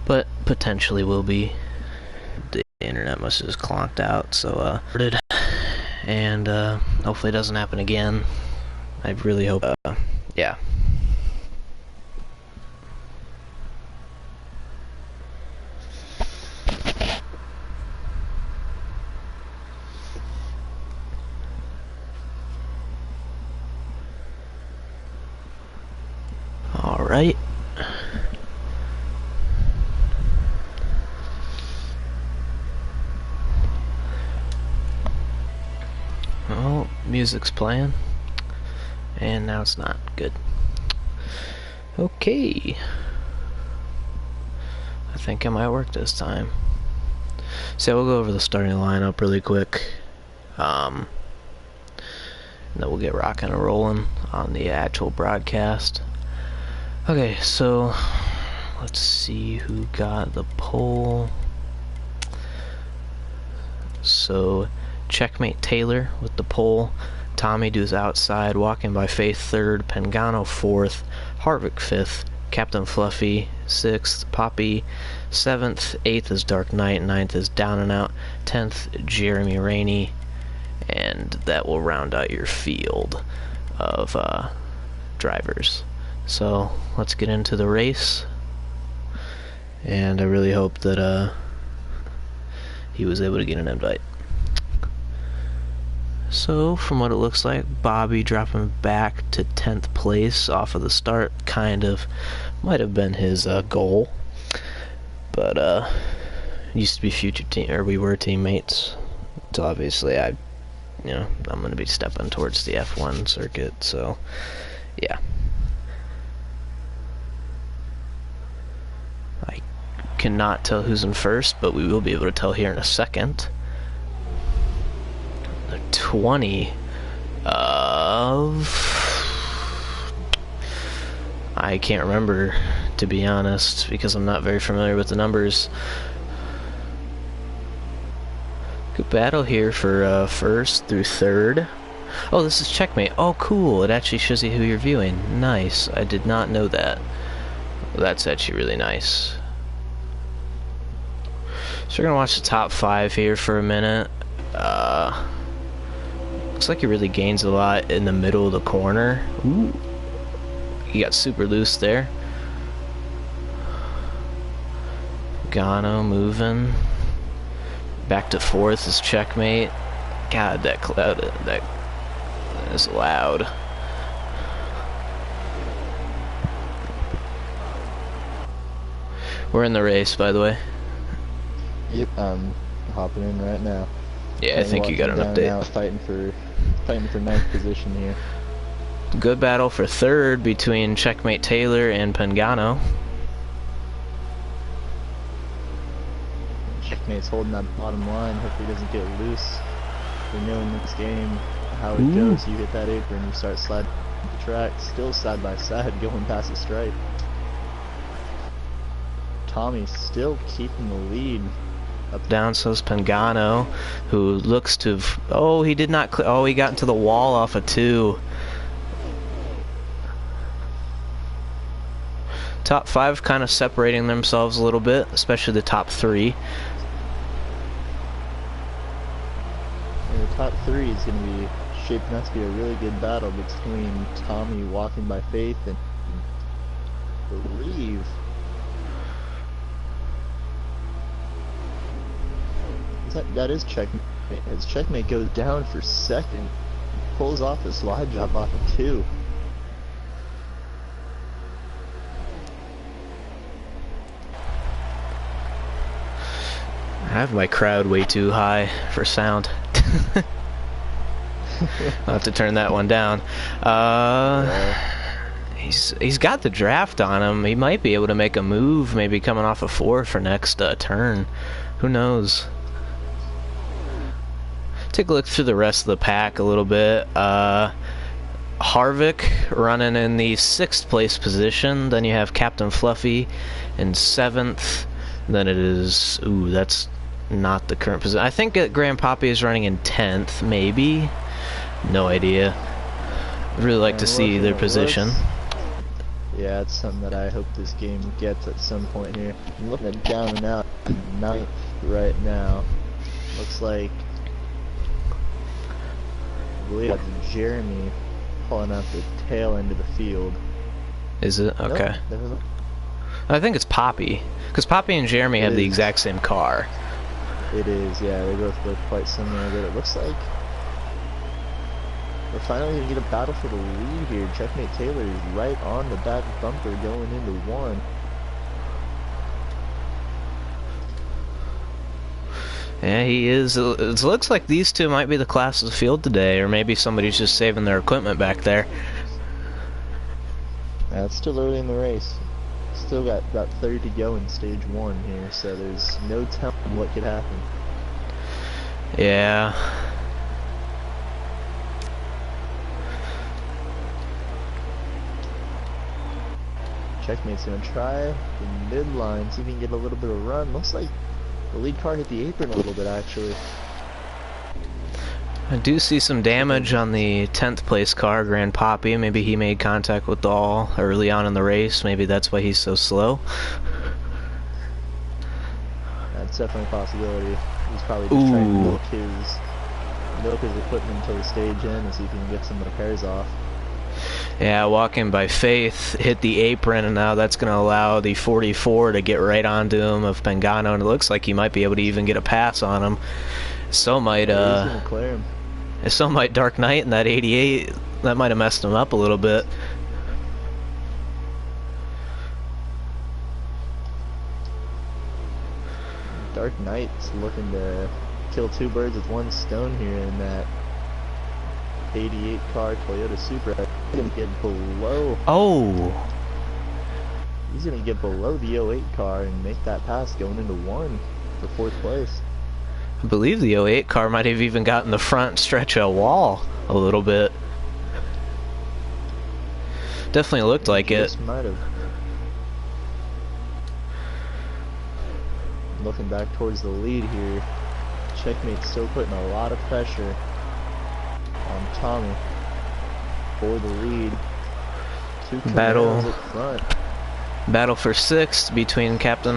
but potentially will be. The internet must have just clonked out, so and hopefully it doesn't happen again. I really hope. Yeah. All right. Oh, music's playing. And now it's not. Good. Okay. I think it might work this time. So we'll go over the starting lineup really quick. And then we'll get rocking and rolling on the actual broadcast. Okay, so let's see who got the pole. So Checkmate Taylor with the pole. Tommy Do's outside, Walking by Faith third, Pengano fourth, Harvick fifth, Captain Fluffy sixth, Poppy seventh, eighth is Dark Knight, ninth is Down and Out, 10th Jeremy Rainey, and that will round out your field of drivers. So let's get into the race, and I really hope that he was able to get an invite. So, from what it looks like, Bobby dropping back to 10th place off of the start kind of might have been his goal. But, used to be we were teammates. So obviously I'm going to be stepping towards the F1 circuit, so, yeah. I cannot tell who's in first, but we will be able to tell here in a second. 20 of... I can't remember, to be honest, because I'm not very familiar with the numbers. Good battle here for first through third. Oh, this is Checkmate. Oh, cool. It actually shows you who you're viewing. Nice. I did not know that. Well, that's actually really nice. So we're going to watch the top 5 here for a minute. Looks like he really gains a lot in the middle of the corner. Ooh. He got super loose there. Gano moving. Back to 4th is Checkmate. God, that cloud, that is loud. We're in the race, by the way. Yep, I'm hopping in right now. Yeah, I think you got an update. Now, fighting for 9th position here. Good battle for 3rd between Checkmate Taylor and Pengano. Checkmate's holding that bottom line. Hope he doesn't get loose. We know in this game how it goes. You hit that apron, you start sliding the track. Still side by side, going past the stripe. Tommy still keeping the lead. Up down so's Pengano, who looks to have... Oh, he did not... Oh, he got into the wall off of 2. Top 5 kind of separating themselves a little bit, especially the top 3. And the top 3 is going to be shaping up to be a really good battle between Tommy Walking by Faith and I believe... That is Checkmate. As Checkmate goes down for 2nd, pulls off a slide job off of 2. I have my crowd way too high for sound. I'll have to turn that one down. He's got the draft on him. He might be able to make a move, maybe coming off a 4 for next turn. Who knows? Take a look through the rest of the pack a little bit. Harvick running in the 6th place position. Then you have Captain Fluffy in 7th. Then it is... Ooh, that's not the current position. I think Grand Poppy is running in 10th, maybe. No idea. I'd really like to see their position. Yeah, it's something that I hope this game gets at some point here. I'm looking at down and out, ninth right now. Looks like, I believe that's Jeremy pulling out the tail end of the field. Is it? Okay. Nope, never mind. I think it's Poppy. Because Poppy and Jeremy have the exact same car. It is, yeah, they both look quite similar, but it looks like we're finally going to get a battle for the lead here. Checkmate Taylor is right on the back bumper going into one. Yeah, he is. It looks like these two might be the class of the field today, or maybe somebody's just saving their equipment back there. It's still early in the race. Still got about 30 to go in stage 1 here, so there's no telling what could happen. Yeah. Checkmate's gonna try the midline, see if he can get a little bit of run. Looks like the lead car hit the apron a little bit, actually. I do see some damage on the 10th place car, Grand Poppy. Maybe he made contact with Dahl early on in the race. Maybe that's why he's so slow. That's definitely a possibility. He's probably just trying to milk his equipment until the stage end and see if he can get some repairs off. Yeah, Walking by Faith hit the apron, and now that's going to allow the 44 to get right onto him of Pagano, and it looks like he might be able to even get a pass on him. So might he's gonna clear him. So might Dark Knight in that 88. That might have messed him up a little bit. Dark Knight's looking to kill two birds with one stone here in that 88 car Toyota Supra. He's gonna get below. Oh! He's gonna get below the 08 car and make that pass going into one for 4th place. I believe the 08 car might have even gotten the front stretch of wall a little bit. Definitely looked like it. Might have. Looking back towards the lead here, Checkmate's still putting a lot of pressure on Tommy for the lead. Two Camaros up front. Battle for 6th between Captain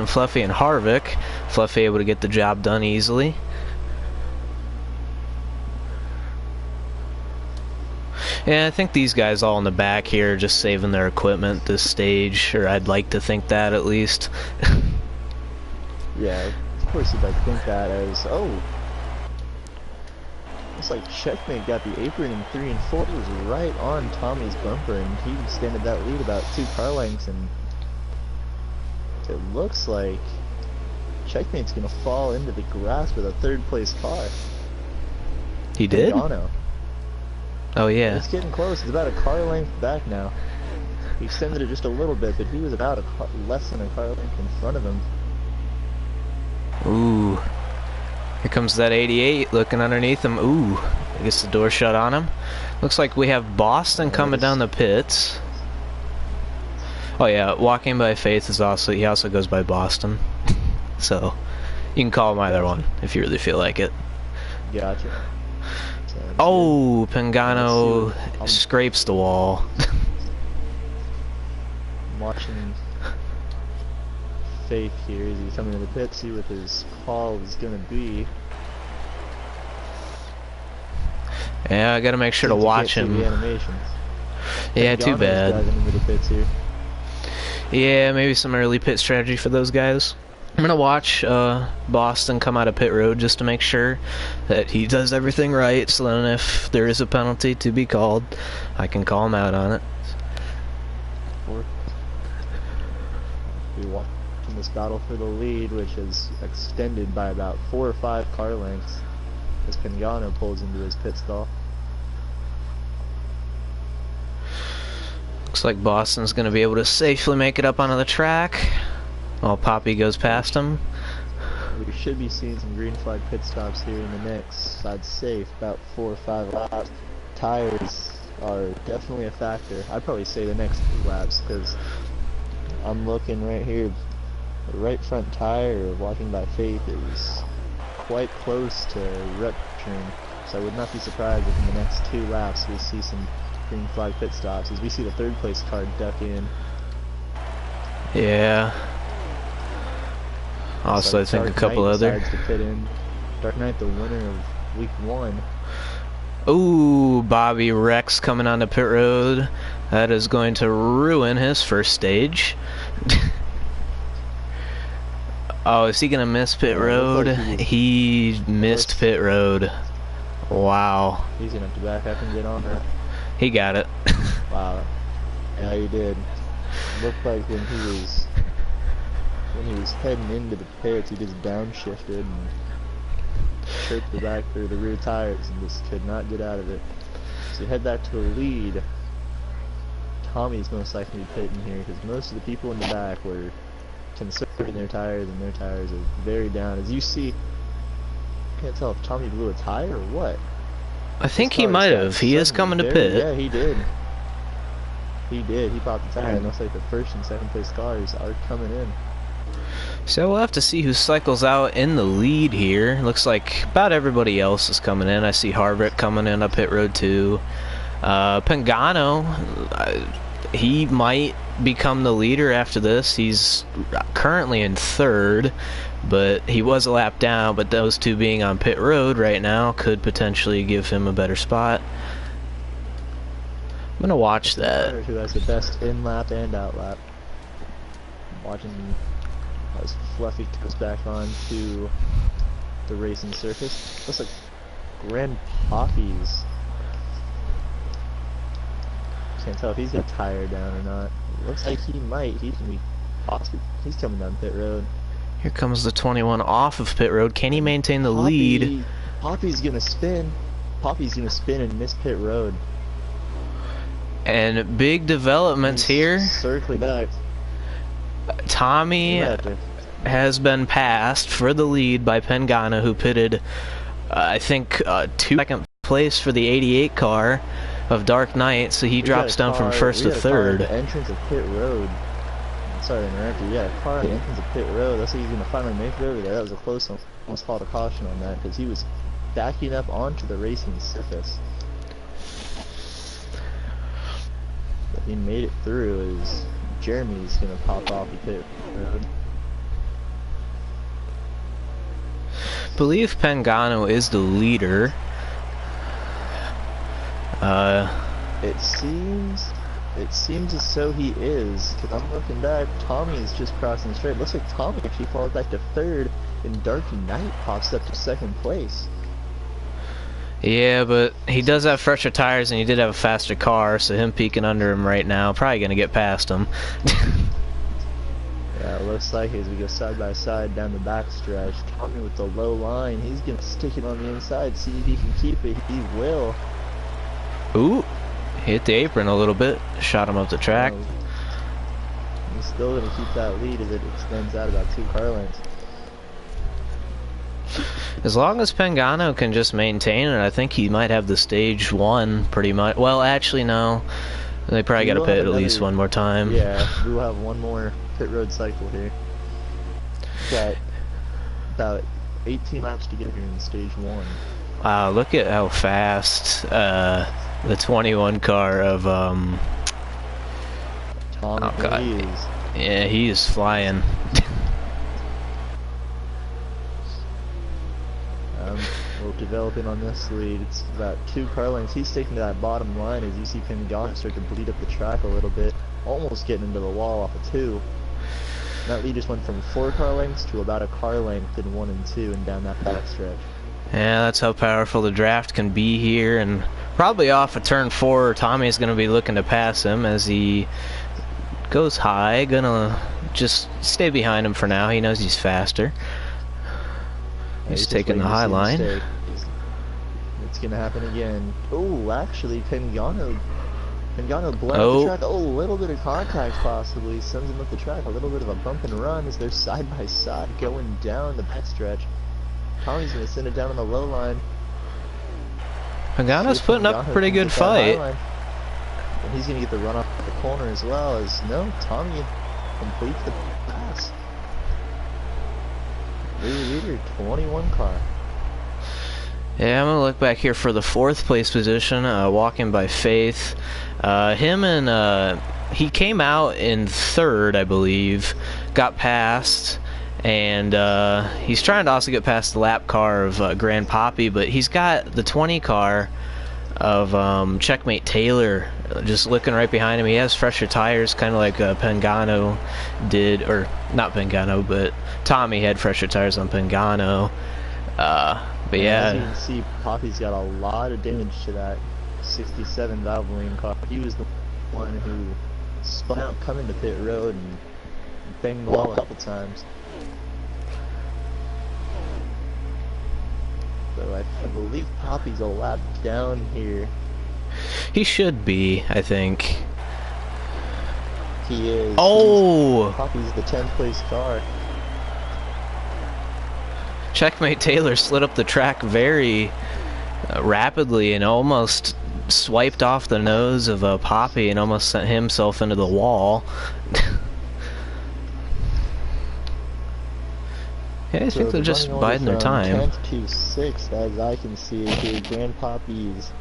Fluffy and Harvick. Fluffy able to get the job done easily. Yeah, I think these guys all in the back here are just saving their equipment this stage, or I'd like to think that at least. Yeah, of course you'd like to think that as, looks like Checkmate got the apron in 3 and 4. It was right on Tommy's bumper, and he extended that lead about 2 car lengths, and it looks like Checkmate's gonna fall into the grass with a 3rd place car. He did? Pagano. Oh yeah. It's getting close. It's about a car length back now. He extended it just a little bit, but he was about less than a car length in front of him. Ooh. Here comes that 88 looking underneath him. Ooh. I guess the door shut on him. Looks like we have Boston coming down the pits. Oh yeah, Walking by Faith is he also goes by Boston. So you can call him either one if you really feel like it. Gotcha. Oh, Pagano scrapes the wall. I'm watching Faith here as he's coming to the pit, see what his call is going to be. Yeah, I gotta make sure to watch him. The animations. Yeah, too bad. Driving into the pits here. Yeah, maybe some early pit strategy for those guys. I'm gonna watch Boston come out of pit road just to make sure that he does everything right, so then if there is a penalty to be called, I can call him out on it. We watching this battle for the lead, which is extended by about 4 or 5 car lengths as Pagano pulls into his pit stall. Looks like Boston's gonna be able to safely make it up onto the track while Poppy goes past him. We should be seeing some green flag pit stops here in the next, I'd say, about 4 or 5 laps. Tires are definitely a factor. I'd probably say the next 2 laps, because I'm looking right here. The right front tire of Walking by Faith is quite close to rupturing, so I would not be surprised if in the next 2 laps we see some green flag pit stops as we see the third place car duck in. Yeah. Also, I think a couple other. To pit in. Dark Knight, the winner of week 1. Ooh, Bobby Rex coming onto pit road. That is going to ruin his first stage. Oh, is he gonna miss pit road? He missed pit road. Wow. He's gonna have to back up and get on her. He got it. Wow. Yeah, he did. Looked like when he was heading into the pits, he just downshifted and chirped the back through the rear tires and just could not get out of it. So head back to the lead. Tommy's most likely to be pitting here because most of the people in the back were conserving their tires, and their tires are very down. As you see, can't tell if Tommy blew a tire or what. I think he might have. He is coming to pit. Yeah, he did. He did. He popped the tire. And looks like the first and second place cars are coming in. So we'll have to see who cycles out in the lead here. Looks like about everybody else is coming in. I see Harvick coming in up pit road too. Pagano, he might become the leader after this. He's currently in third, but he was a lap down. But those two being on pit road right now could potentially give him a better spot. I'm gonna watch that. Who has the best in lap and out lap? Watching as Fluffy comes back on to the racing surface. Looks like Grand Poppy's. Can't tell if he's got a tire down or not. Looks like he might. He's gonna be possibly. He's coming down pit road. Here comes the 21 off of pit road. Can he maintain the lead? Poppy's gonna spin. Poppy's gonna spin and miss pit road. And big developments here. Circling back. Tommy has been passed for the lead by Pagano, who pitted, I think, second place for the 88 car of Dark Knight, so he drops down from first to third. The entrance of pit road. Sorry to interrupt you. Yeah, car at the entrance of pit road. That's what he's gonna finally make it over there. That was a close one. Almost called a caution on that because he was backing up onto the racing surface. But he made it through as Jeremy's gonna pop off the pit road. Believe Pagano is the leader. It seems as though he is, because I'm looking back, Tommy is just crossing the straight. Looks like Tommy actually falls back to third, and Dark Knight pops up to second place. Yeah, but he does have fresher tires, and he did have a faster car, so him peeking under him right now, probably going to get past him. Yeah, it looks like as we go side by side down the back stretch, Tommy with the low line, he's going to stick it on the inside, see if he can keep it. He will. Ooh, hit the apron a little bit, shot him up the track. He's still going to keep that lead as it extends out about 2 car lengths. As long as Pagano can just maintain it, I think he might have the stage won pretty much. Well, actually, no. They probably got to pit at least one more time. Yeah, we'll have one more pit road cycle here. Got about 18 laps to get here in stage 1. Wow, look at how fast the 21 car of Tommy oh god, is. yeah, he is flying. We're developing on this lead. It's about 2 car lengths. He's sticking to that bottom line as you see Pagano start to bleed up the track a little bit, almost getting into the wall off of 2. That lead just went from 4 car lengths to about a car length in 1 and 2 and down that back stretch. Yeah, that's how powerful the draft can be here, and probably off of turn 4, Tommy's going to be looking to pass him as he goes high. Gonna just stay behind him for now. He knows he's faster. He's taking the high line. It's gonna happen again. Oh, actually, Pagano blended the track. Oh, a little bit of contact possibly sends him up the track. A little bit of a bump and run as they're side by side going down the back stretch. Tommy's gonna send it down on the low line. Pagano's putting up a pretty good fight. And he's gonna get the run off the corner as well. As no, Tommy completes the pass. New leader, 21 car. Yeah, I'm gonna look back here for the 4th place position, walking by Faith. Him and he came out in 3rd, I believe, got passed, and he's trying to also get past the lap car of Grand Poppy, but he's got the 20 car of Checkmate Taylor just looking right behind him. He has fresher tires, kind of like Pagano did, or not Pagano, but Tommy had fresher tires on Pagano. But yeah, as you can see, Poppy's got a lot of damage to that 67 Valvoline car. He was the one who spun out coming to pit road and banged the wall a couple times. So I believe Poppy's a lap down here. he should be, I think. He is. Oh! Poppy's the 10th place car. Checkmate Taylor slid up the track very rapidly and almost swiped off the nose of Poppy and almost sent himself into the wall. Yeah, I think they're just biding their time. 10th to 6th, as I can see it here. Grand Poppy's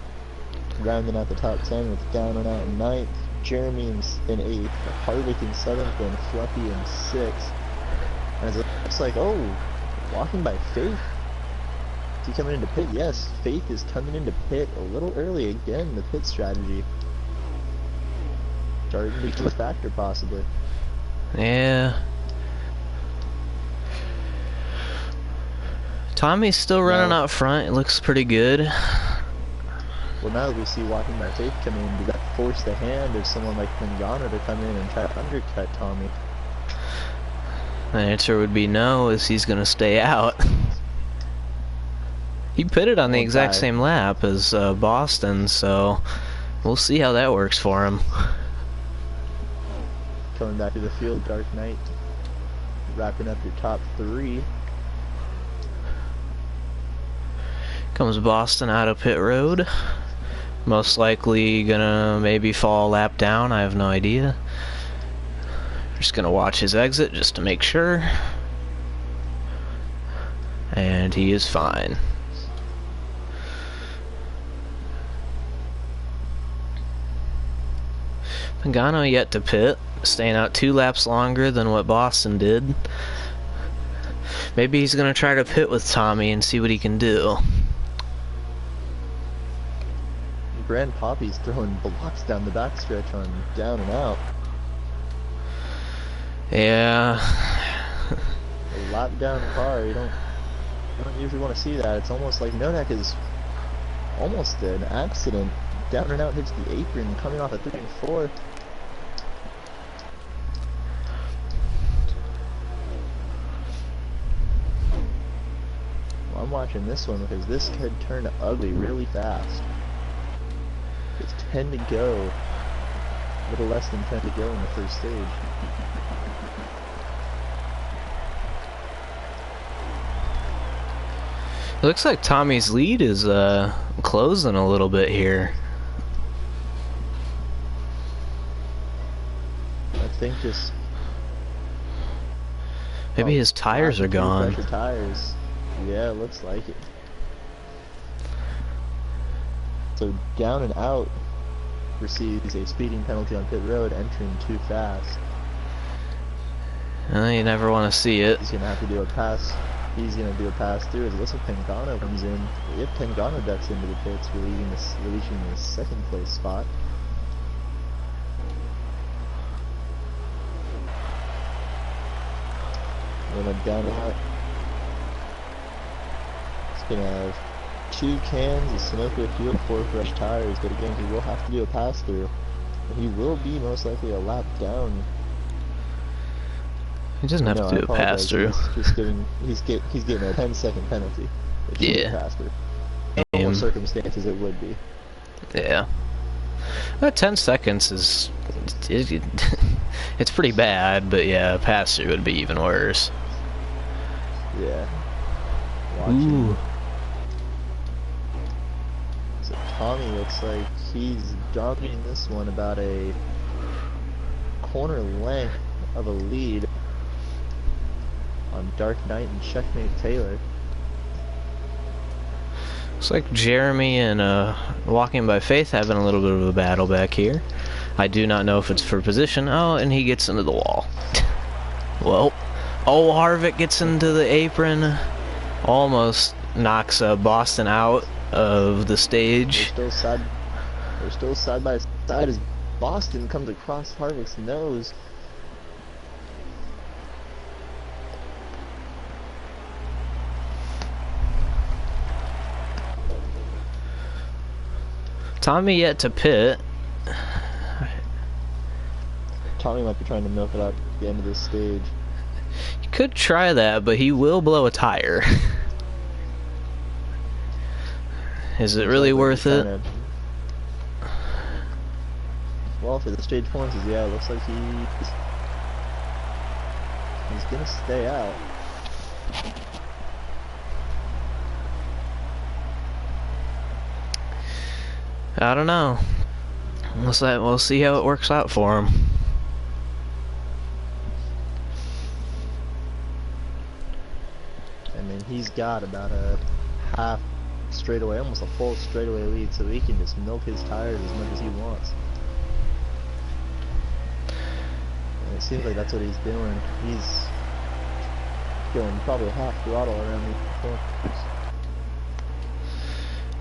rounding out the top 10 with Down and Out in 9th, Jeremy in 8th, Harvick in 7th, and Fluffy in 6th. As it looks like, oh, walking by Faith. Is he coming into pit? Yes, Faith is coming into pit a little early again. The pit strategy starting to be a factor, possibly. Yeah. Tommy's still running out front. It looks pretty good. Well, now that we see walking by Faith coming in, does that force the hand of someone like Pagano to come in and try to undercut Tommy? The answer would be no, as he's going to stay out. He pitted on the exact same lap as Boston, so we'll see how that works for him. Coming back to the field, Dark Knight, wrapping up your top 3. Comes Boston out of pit road. Most likely gonna maybe fall a lap down, I have no idea. Just gonna watch his exit just to make sure. And he is fine. Pagano yet to pit, staying out 2 laps longer than what Boston did. Maybe he's gonna try to pit with Tommy and see what he can do. Grand Poppy's throwing blocks down the backstretch on Down and Out. Yeah. A lap down car, you don't usually want to see that. It's almost like Nodak is almost an accident. Down and Out hits the apron coming off a 3 and 4. Well, I'm watching this one because this could turn ugly really fast. It's 10 to go. A little less than 10 to go in the first stage. It looks like Tommy's lead is closing a little bit here. I think just maybe his tires are gone. Pressure tires. Yeah, it looks like it. So Down and Out receives a speeding penalty on pit road, entering too fast. You never want to see it. He's gonna have to do a pass. He's gonna do a pass through. It looks like Pagano comes in. If Pagano ducks into the pits, releasing the 2nd place spot. And then Down and Out. It's gonna have 2 cans of Sunoco fuel, 4 fresh tires, but again, he will have to do a pass through. And he will be most likely a lap down. He doesn't have to do a pass through. He's getting a 10-second penalty. Yeah. Pass through. In normal circumstances, it would be. Yeah. 10 seconds is it's pretty bad, but yeah, a pass through would be even worse. Yeah. Ooh. So Tommy looks like he's dominating this one about a corner length of a lead on Dark Knight and Checkmate Taylor. Looks like Jeremy and Walking by Faith having a little bit of a battle back here. I do not know if it's for position. Oh, and he gets into the wall. Well, oh, Harvick gets into the apron. Almost knocks Boston out of the stage. They're still side by side as Boston comes across Harvick's nose. Tommy yet to pit. Tommy might be trying to milk it out at the end of this stage. You could try that, but he will blow a tire. Is it really worth it? Well, for the stage points, yeah, it looks like he's gonna stay out. I don't know. We'll see how it works out for him. I mean, he's got about a half straightaway, almost a full straightaway lead, so he can just milk his tires as much as he wants. And it seems like that's what he's doing. He's going probably half throttle around these corners.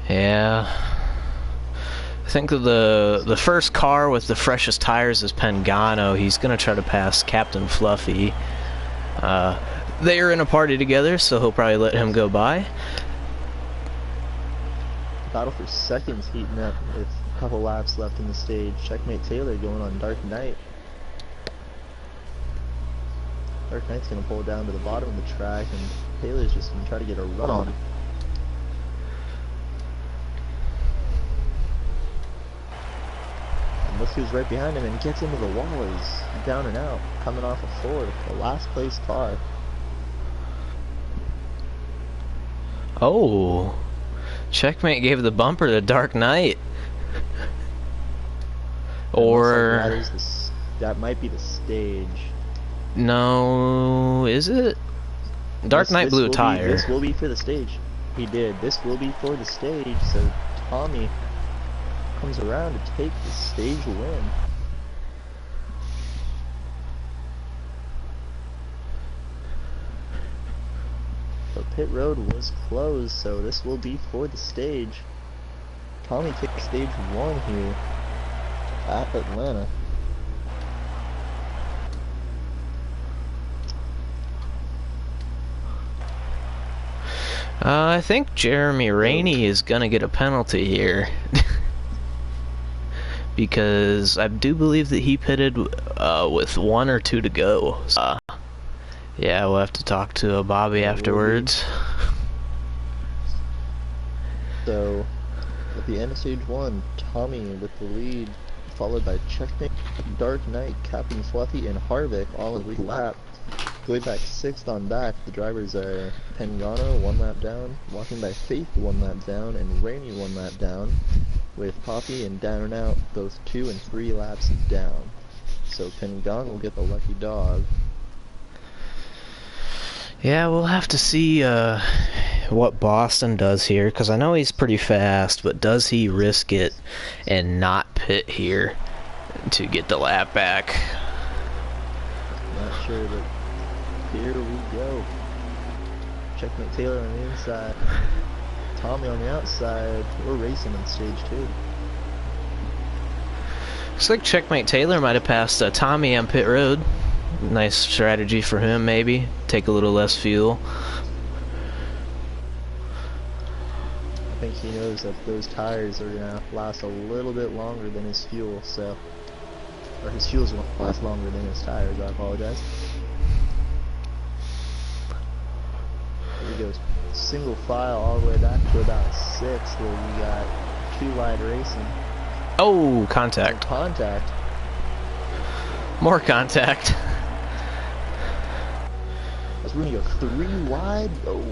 Yeah. I think the first car with the freshest tires is Pengano. He's gonna try to pass Captain Fluffy. They are in a party together, so he'll probably let him go by. Battle for seconds heating up with a couple laps left in the stage. Checkmate Taylor going on Dark Knight. Dark Knight's gonna pull down to the bottom of the track, and Taylor's just gonna try to get a run on him. Look who's right behind him and gets into the wall. He's down and out, coming off a Ford, the last place car. Oh, Checkmate gave the bumper to Dark Knight. Or like that might be the stage. No, is it? Dark Knight blew a tire. This will be for the stage. He did. This will be for the stage. So Tommy comes around to take the stage win. The pit road was closed, so this will be for the stage. Tommy takes stage 1 here at Atlanta. I think Jeremy Rainey is gonna get a penalty here. Because I do believe that he pitted with 1 or 2 to go. Yeah, we'll have to talk to Bobby afterwards. So, at the end of stage 1, Tommy with the lead, followed by Checkmate, Dark Knight, Captain Fluffy, and Harvick all in the lap. Going back 6th on back, the drivers are Pengano 1 lap down, Walking by Faith 1 lap down, and Rainey 1 lap down, with Poppy and Down and Out both 2 and 3 laps down. So Pengano will get the lucky dog. Yeah, we'll have to see what Boston does here, because I know he's pretty fast, but does he risk it and not pit here to get the lap back? Not sure, but here we go. Checkmate Taylor on the inside, Tommy on the outside. We're racing in stage 2. Looks like Checkmate Taylor might have passed Tommy on pit road. Nice strategy for him, maybe. Take a little less fuel. I think he knows that those tires are gonna last a little bit longer than his fuel, so... Or his fuel's gonna last longer than his tires, I apologize. Here we go. Single file all the way back to about 6th, where we got 2 wide racing. Oh, contact. Contact. More contact. That's going to go 3 wide. Oh,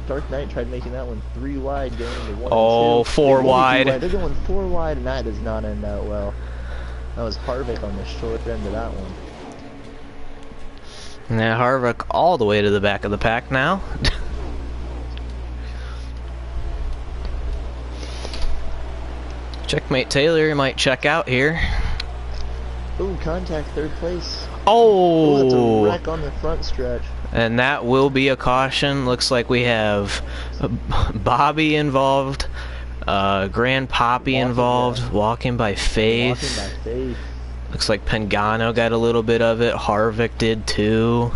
Dark Knight tried making that one 3 wide, going to 1 oh, and 2. 4 wide. They're going 4 wide, and that does not end out well. That was Harvick on the short end of that one. Now Harvick all the way to the back of the pack now. Checkmate Taylor might check out here. Ooh, contact, third place. Ooh, that's a Oh! wreck on the front stretch. And that will be a caution. Looks like we have Bobby involved, Grand Poppy involved, walking by faith. Walking by faith. Looks like Pengano got a little bit of it. Harvick did too.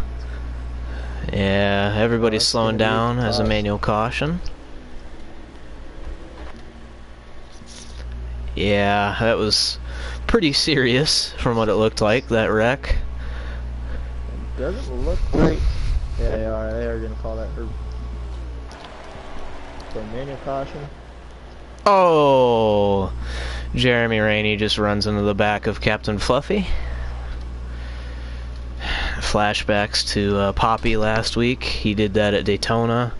Yeah, everybody's slowing down as a manual caution. Yeah, that was pretty serious from what it looked like, that wreck. It doesn't look great. Yeah, they are going to call that hurt. So manual caution. Oh! Jeremy Rainey just runs into the back of Captain Fluffy. Flashbacks to Poppy last week. He did that at Daytona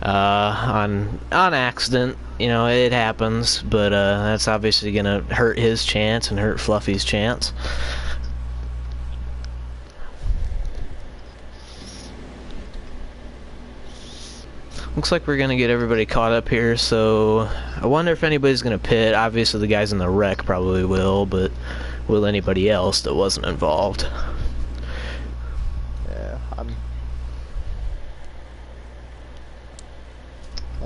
on accident. You know, it happens, but that's obviously gonna hurt his chance and hurt Fluffy's chance. Looks like we're gonna get everybody caught up here, so I wonder if anybody's gonna pit. Obviously the guys in the wreck probably will, but will anybody else that wasn't involved? Yeah, I'm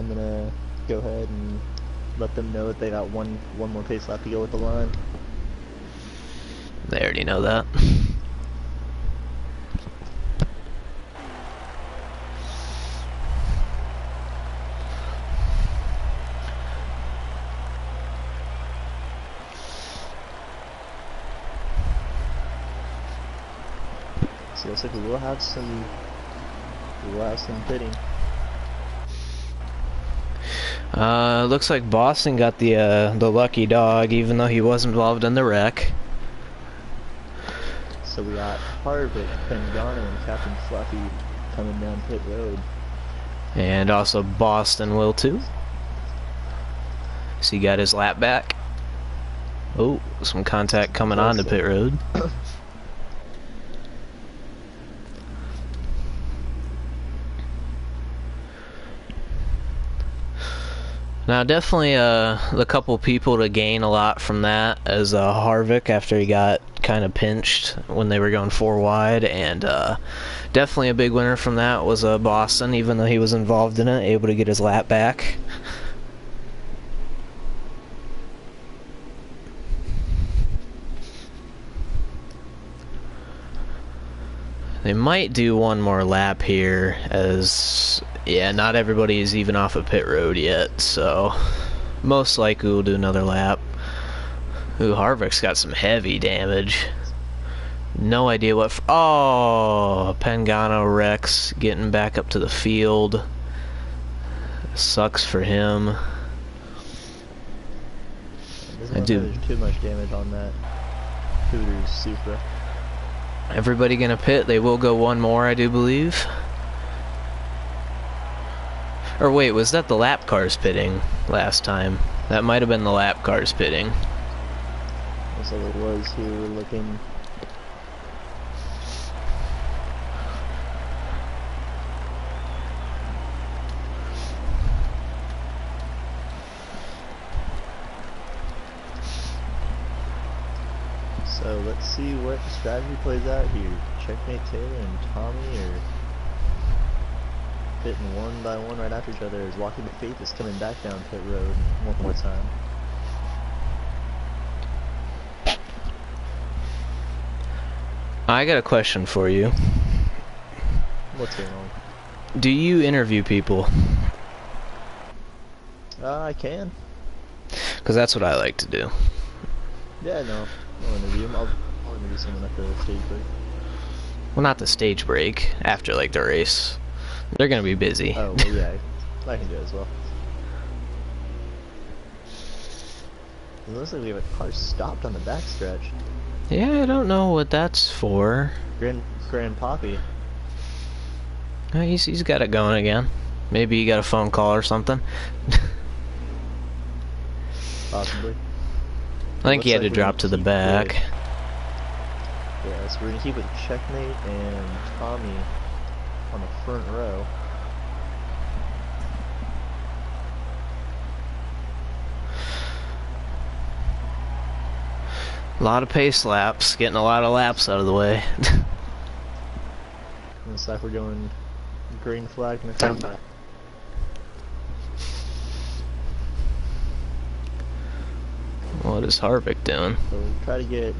gonna go ahead and let them know that they got one more pace lap to go with the line. They already know that. So it looks like we will have some pitting. Looks like Boston got the lucky dog, even though he was involved in the wreck. So we got Harvick, Pengano, and Captain Fluffy coming down pit road. And also Boston will too. So he got his lap back. Oh, some contact coming on to pit road. Now definitely the couple people to gain a lot from that as Harvick after he got kind of pinched when they were going 4 wide, and definitely a big winner from that was Boston, even though he was involved in it, able to get his lap back. They might do one more lap here, as yeah, not everybody is even off of pit road yet, so most likely we'll do another lap. Ooh, Harvick's got some heavy damage. No idea what. Oh, Pengano Rex getting back up to the field. Sucks for him. I do. There's too much damage on that Hooters Supra. Everybody gonna pit. They will go one more, I do believe. Or wait, was that the lap cars pitting last time? That might have been the lap cars pitting. So it was here looking. So let's see what strategy plays out here. Checkmate Taylor and Tommy are pitting one by one right after each other as Walking to Faith is coming back down pit road one more time. I got a question for you. What's going on? Do you interview people? I can. Because that's what I like to do. Yeah, no. I'll interview him. I'll interview someone at the stage break. Well, not the stage break. After, like, the race. They're gonna be busy. Oh, well, yeah. I can do it as well. It looks like we have a car stopped on the backstretch. Yeah, I don't know what that's for. Grand Poppy. He's got it going again. Maybe he got a phone call or something. Possibly. I think he had to drop to the back. Yeah, so we're gonna keep with Checkmate and Tommy on the front row. A lot of pace laps, getting a lot of laps out of the way. Looks like we're going green flag in the comeback. What is Harvick doing? So we'll try to get.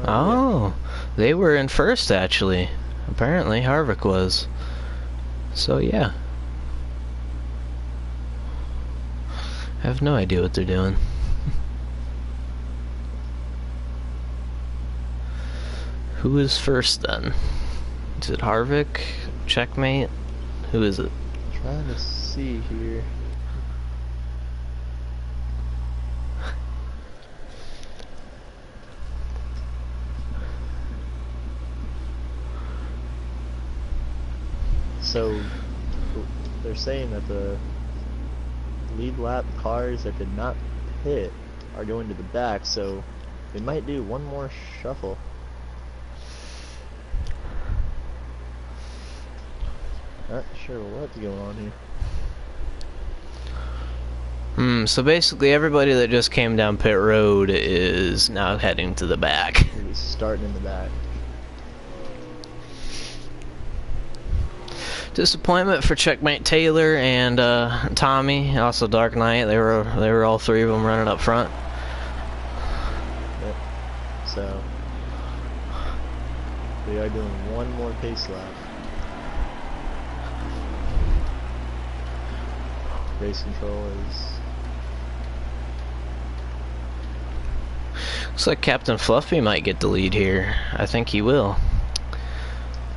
Oh, they were in first actually. Apparently Harvick was. So yeah. I have no idea what they're doing. Who is first then? Is it Harvick? Checkmate? Who is it? I'm trying to see here. So they're saying that the lead lap cars that did not pit are going to the back, so they might do one more shuffle. Not sure what's going on here. So basically everybody that just came down pit road is now heading to the back. Maybe starting in the back. Disappointment for Checkmate Taylor and Tommy, also Dark Knight. They were all three of them running up front. Yep. So we are doing one more pace lap. Race control is. Looks like Captain Fluffy might get the lead here. I think he will.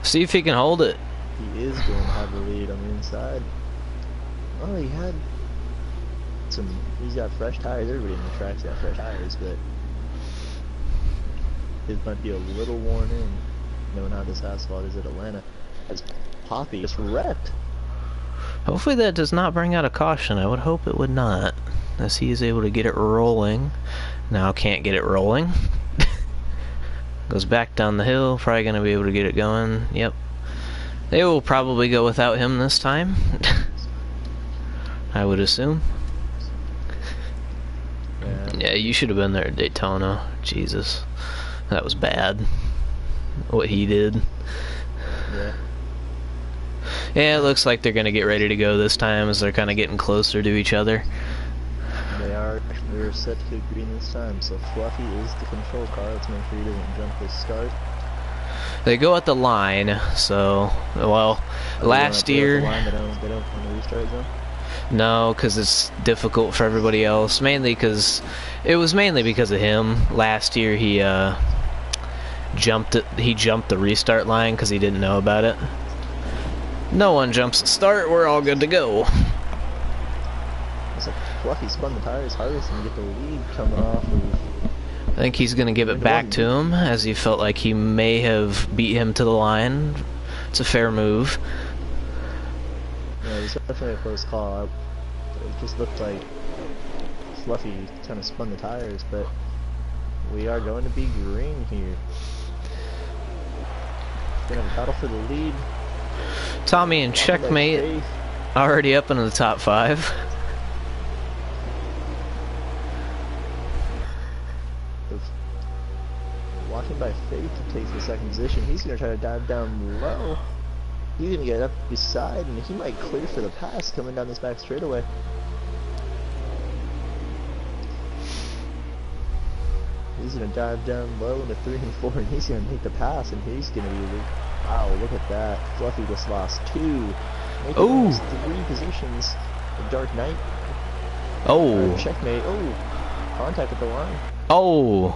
See if he can hold it. He is going to have the lead on the inside. Oh, he had some. He's got fresh tires. Everybody in the track's got fresh tires, but his might be a little worn in, knowing how this asphalt is at Atlanta. As Poppy just wrecked. Hopefully that does not bring out a caution. I would hope it would not, as he is able to get it rolling. Now can't get it rolling. Goes back down the hill. Probably going to be able to get it going. Yep. They will probably go without him this time. I would assume. Yeah, you should have been there at Daytona. Jesus. That was bad. What he did. Yeah. Yeah, it looks like they're going to get ready to go this time as they're kind of getting closer to each other. They are. They're set to go green this time, so Fluffy is the control car. Let's make sure he doesn't jump his start. They go at the line, so, well, last year... They don't want to restart zone? No, because it's difficult for everybody else. It was mainly because of him. Last year he jumped the restart line because he didn't know about it. No one jumps the start, we're all good to go. Looks like Fluffy spun the tires hardest and get the lead coming off of... I think he's going to give it back to him, as he felt like he may have beat him to the line. It's a fair move. Yeah, it was definitely a close call. It just looked like Fluffy kind of spun the tires, but we are going to be green here. Gonna have a battle for the lead. Tommy and Checkmate already up into the top 5. Walking by Faith takes the second position. He's going to try to dive down low. He's going to get up beside, and he might clear for the pass coming down this back straightaway. He's going to dive down low into 3 and 4, and he's going to make the pass, and he's going to be... Wow, look at that. Fluffy just lost 2. Oh! 3 positions. The Dark Knight. Oh! Checkmate. Oh! Contact at the line. Oh!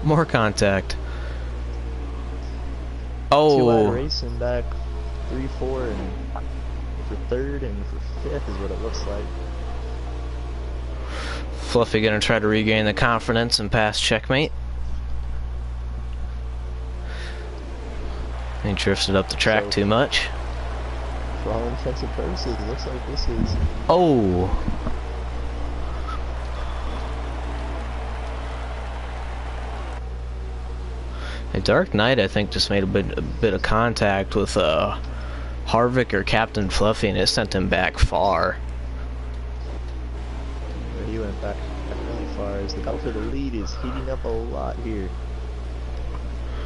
More contact. Oh! 2-wide racing back 3-4 and for 3rd and for 5th is what it looks like. Fluffy gonna try to regain the confidence and pass Checkmate. He drifted up the track too much. For all intents and purposes, it looks like this is... Oh! A Dark Knight, I think, just made a bit of contact with Harvick or Captain Fluffy, and it sent him back far. He went back really far as the battle for the lead is heating up a lot here.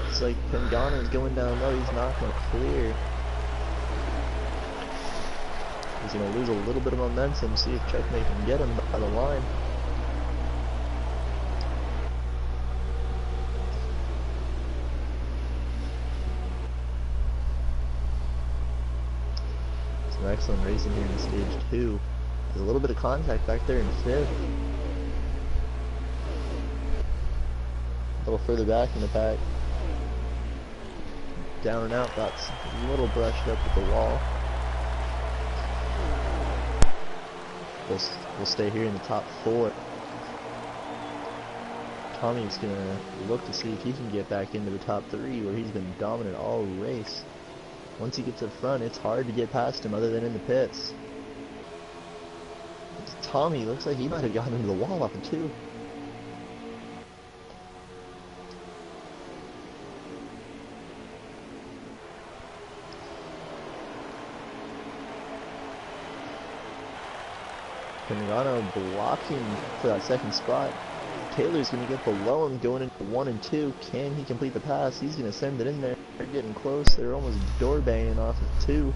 It's like Pengano is going down low, he's not going to clear. He's going to lose a little bit of momentum, see if Checkmate can get him by the line. Some excellent racing here in stage 2. There's a little bit of contact back there in 5th. A little further back in the pack. Down and out, got a little brushed up with the wall. We'll stay here in the top 4. Tommy's gonna look to see if he can get back into the top 3 where he's been dominant all race. Once he gets up front, it's hard to get past him other than in the pits. Tommy looks like he might have gotten into the wall off of 2. Pengano blocking for that second spot. Taylor's going to get below him going into 1 and 2. Can he complete the pass? He's going to send it in there. They're getting close. They're almost door banging off of 2.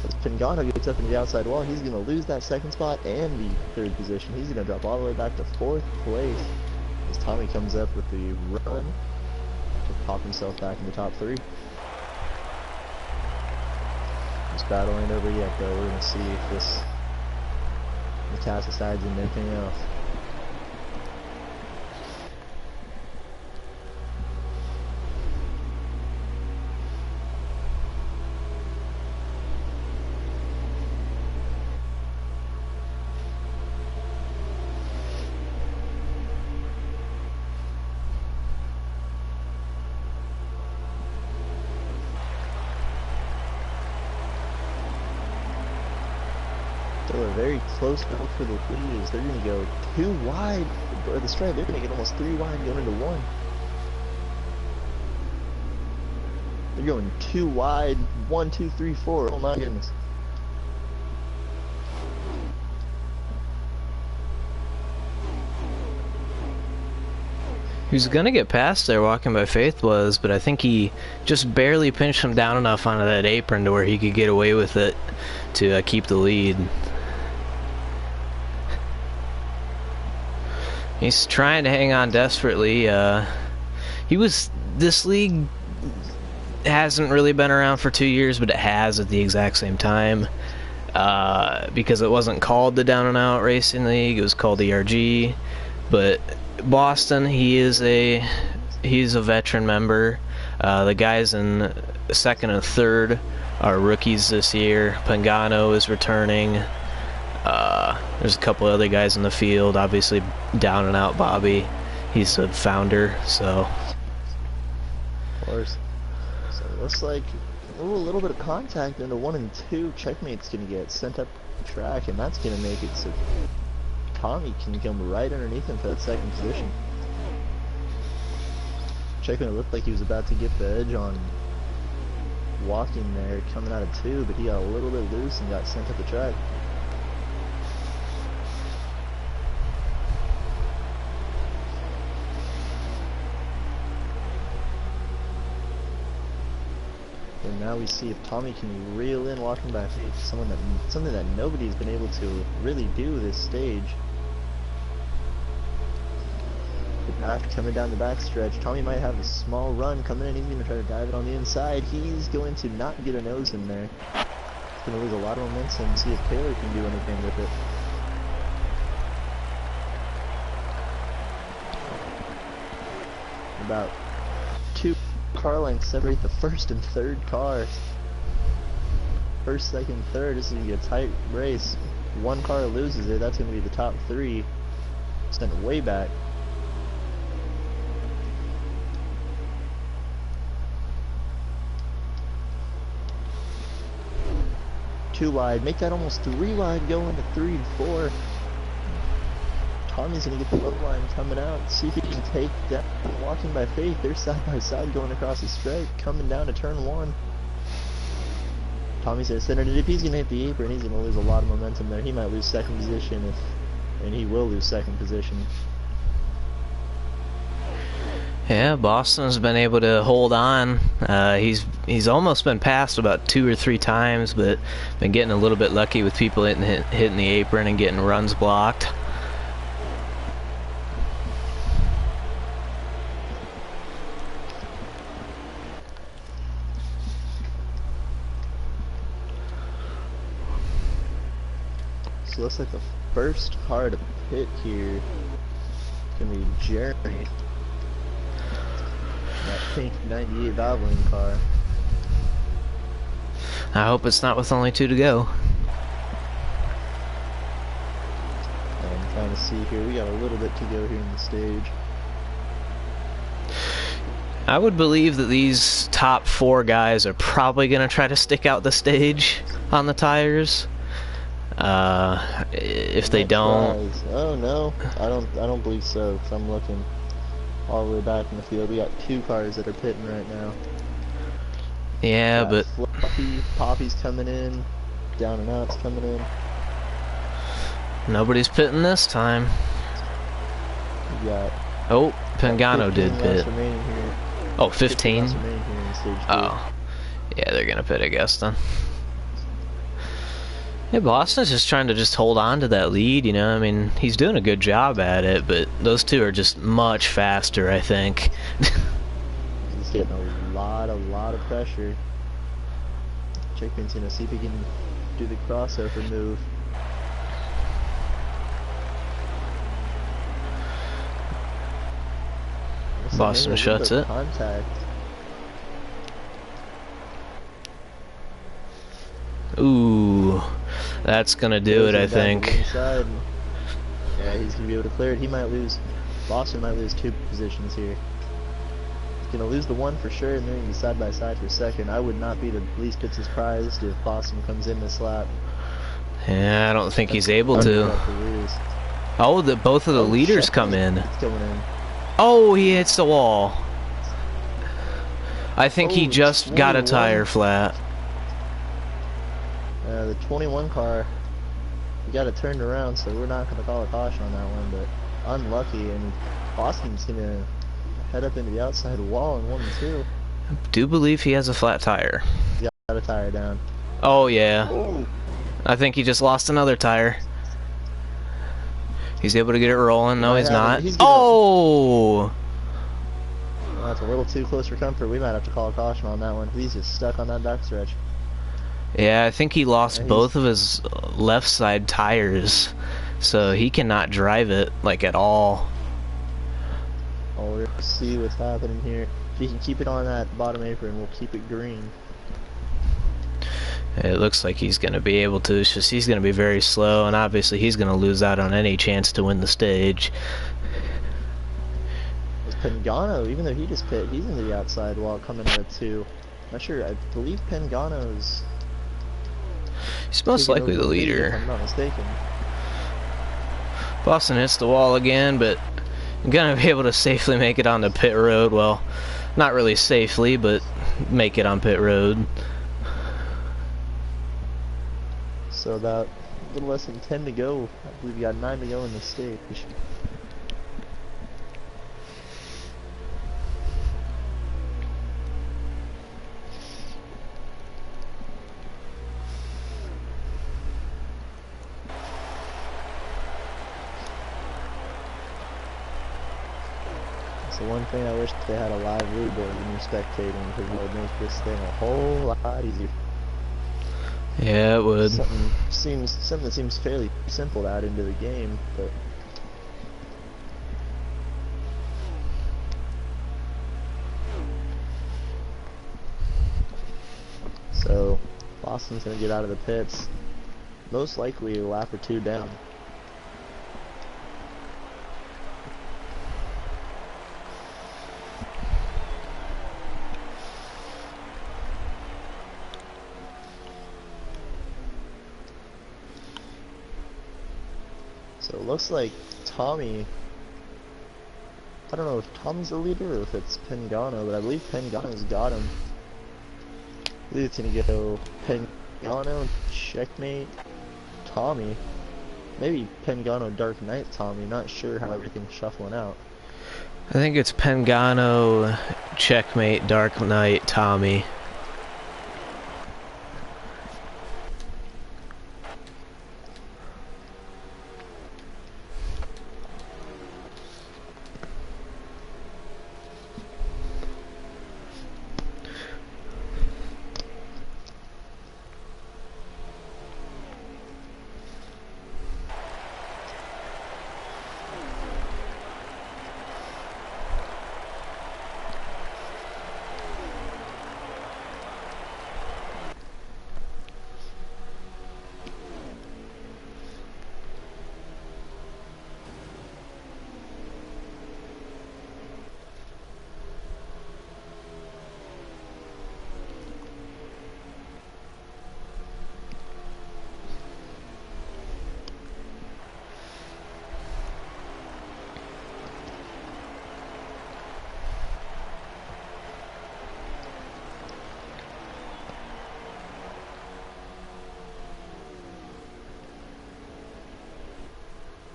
As Pengano gets up into the outside wall, he's going to lose that second spot and the 3rd position. He's going to drop all the way back to 4th place as Tommy comes up with the run to pop himself back in the top 3. This battle ain't over yet, though. We're going to see if this metastasides and anything else. Still a very close battle for the lead as they're going to go 2 wide for the stripe. They're going to get almost 3 wide going into 1. They're going 2 wide, 1, 2, 3, 4. Oh my goodness. He was gonna get past there walking by Faith was, but I think he just barely pinched him down enough onto that apron to where he could get away with it to keep the lead. He's trying to hang on desperately. This league hasn't really been around for 2 years, but it has at the exact same time. Because it wasn't called the Down and Out Racing League, it was called ERG. But Boston, he's a veteran member. The guys in 2nd and 3rd are rookies this year. Pengano is returning. There's a couple other guys in the field. Obviously, Down and Out Bobby, he's the founder. So, of course. So it looks like a little bit of contact into 1 and 2. Checkmate's gonna get sent up the track, and that's gonna make it so Tommy can come right underneath him for that 2nd position. Checkmate looked like he was about to get the edge on walking there, coming out of 2, but he got a little bit loose and got sent up the track. And now we see if Tommy can reel in walking by Faith, something that nobody's been able to really do this stage. The back coming down the back stretch. Tommy might have a small run coming in. He's going to try to dive it on the inside. He's going to not get a nose in there. He's going to lose a lot of momentum. See if Taylor can do anything with it. About 2 car lengths separate the 1st and 3rd cars. 1st, 2nd, 3rd. This is going to be a tight race. 1 car loses it. That's going to be the top 3. Sent way back. Two wide, make that almost 3 wide, going to 3 and 4. Tommy's gonna get the low line coming out. See if he can take that. Walking by Faith, they're side by side going across the stripe, coming down to turn 1. Tommy's gonna center it. If he's gonna hit the apron, he's gonna lose a lot of momentum there. He might lose 2nd position and he will lose 2nd position. Yeah, Boston's been able to hold on. He's almost been passed about 2 or 3 times, but been getting a little bit lucky with people hitting the apron and getting runs blocked. So it looks like the first car to pit here is gonna be Jeremy. That pink 98 Valvoline car. I hope it's not with only 2 to go. I'm trying to see here. We got a little bit to go here in the stage. I would believe that these top 4 guys are probably going to try to stick out the stage on the tires. If they don't... Oh no, I don't believe so, 'cause I'm looking all the way back in the field. We got 2 cars that are pitting right now. Yeah, but... Fluffy, Poppy's coming in, Down and Out's coming in. Nobody's pitting this time. We got... Oh, Pagano did pit. Here. Oh, 15? Here in stage 2. Oh. Yeah, they're gonna pit, I guess, then. Yeah, Boston's just trying to just hold on to that lead, you know? I mean, he's doing a good job at it, but those 2 are just much faster, I think. He's getting a lot of pressure. Checkman's gonna see if he can do the crossover move. Boston shuts it. Contact. Ooh, that's gonna do it, I think. Yeah, he's gonna be able to clear it. He might lose. Boston might lose 2 positions here. He's gonna lose the 1 for sure, and then he's side by side for second. I would not be the least bit surprised if Boston comes in this lap. Yeah, I don't think he's able to. Oh, both of the leaders come in. It's coming in. Oh, he hits the wall. I think he just got a tire flat. The 21 car, we got it turned around, so we're not going to call a caution on that one, but unlucky, and Boston's going to head up into the outside wall in 1 and 2. I do believe he has a flat tire. He's got a tire down. Oh, yeah. Oh. I think he just lost another tire. He's able to get it rolling. No, he's not. Oh! Well, that's a little too close for comfort. We might have to call a caution on that one. He's just stuck on that backstretch. Yeah, I think he lost both of his left side tires, so he cannot drive it, like, at all. Oh, we're gonna see what's happening here. If he can keep it on that bottom apron, we'll keep it green. It looks like he's going to be able to. It's just he's going to be very slow, and obviously he's going to lose out on any chance to win the stage. Pagano, even though he just pit, he's into the outside wall coming out of 2. Not sure, I believe Pagano's... He's most likely the leader. If I'm not mistaken. Boston hits the wall again, but going to be able to safely make it onto pit road. Well, not really safely, but make it on pit road. So about a little less than 10 to go. I believe we got 9 to go in the stage. So one thing I wish they had a live lead board when you're spectating, because it would make this thing a whole lot easier. Yeah, it would. Something that seems fairly simple to add into the game, but so Boston's gonna get out of the pits, most likely a lap or 2 down. So it looks like Tommy, I don't know if Tommy's the leader or if it's Pagano, but I believe Pagano's got him. I believe it's gonna go Pagano, checkmate, Tommy. Maybe Pagano, Dark Knight, Tommy, not sure how everything's shuffling out. I think it's Pengano, checkmate, Dark Knight, Tommy.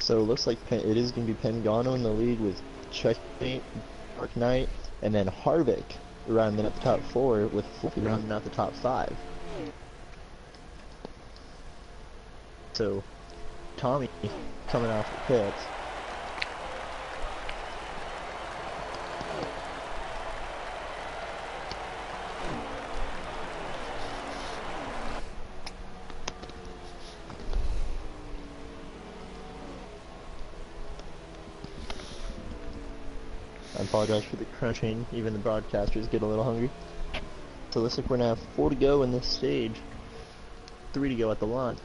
So it looks like it is going to be Pengano in the lead with checkmate, Dark Knight, and then Harvick rounding out the top 4 with Fluffy rounding out the top 5. So Tommy coming off the pits. I apologize for the crunching, even the broadcasters get a little hungry. So it looks like we're gonna have 4 to go in this stage, 3 to go at the line.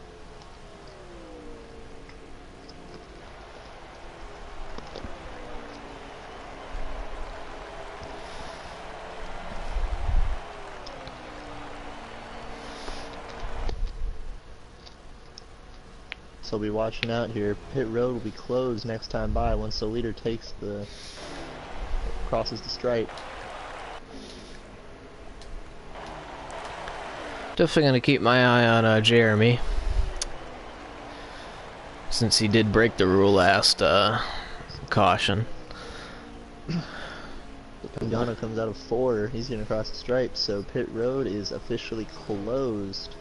So we'll be watching out here. Pit road will be closed next time by once the leader crosses the stripe. Definitely gonna keep my eye on Jeremy, since he did break the rule last caution. Pengano comes out of 4. He's gonna cross the stripe, so pit road is officially closed.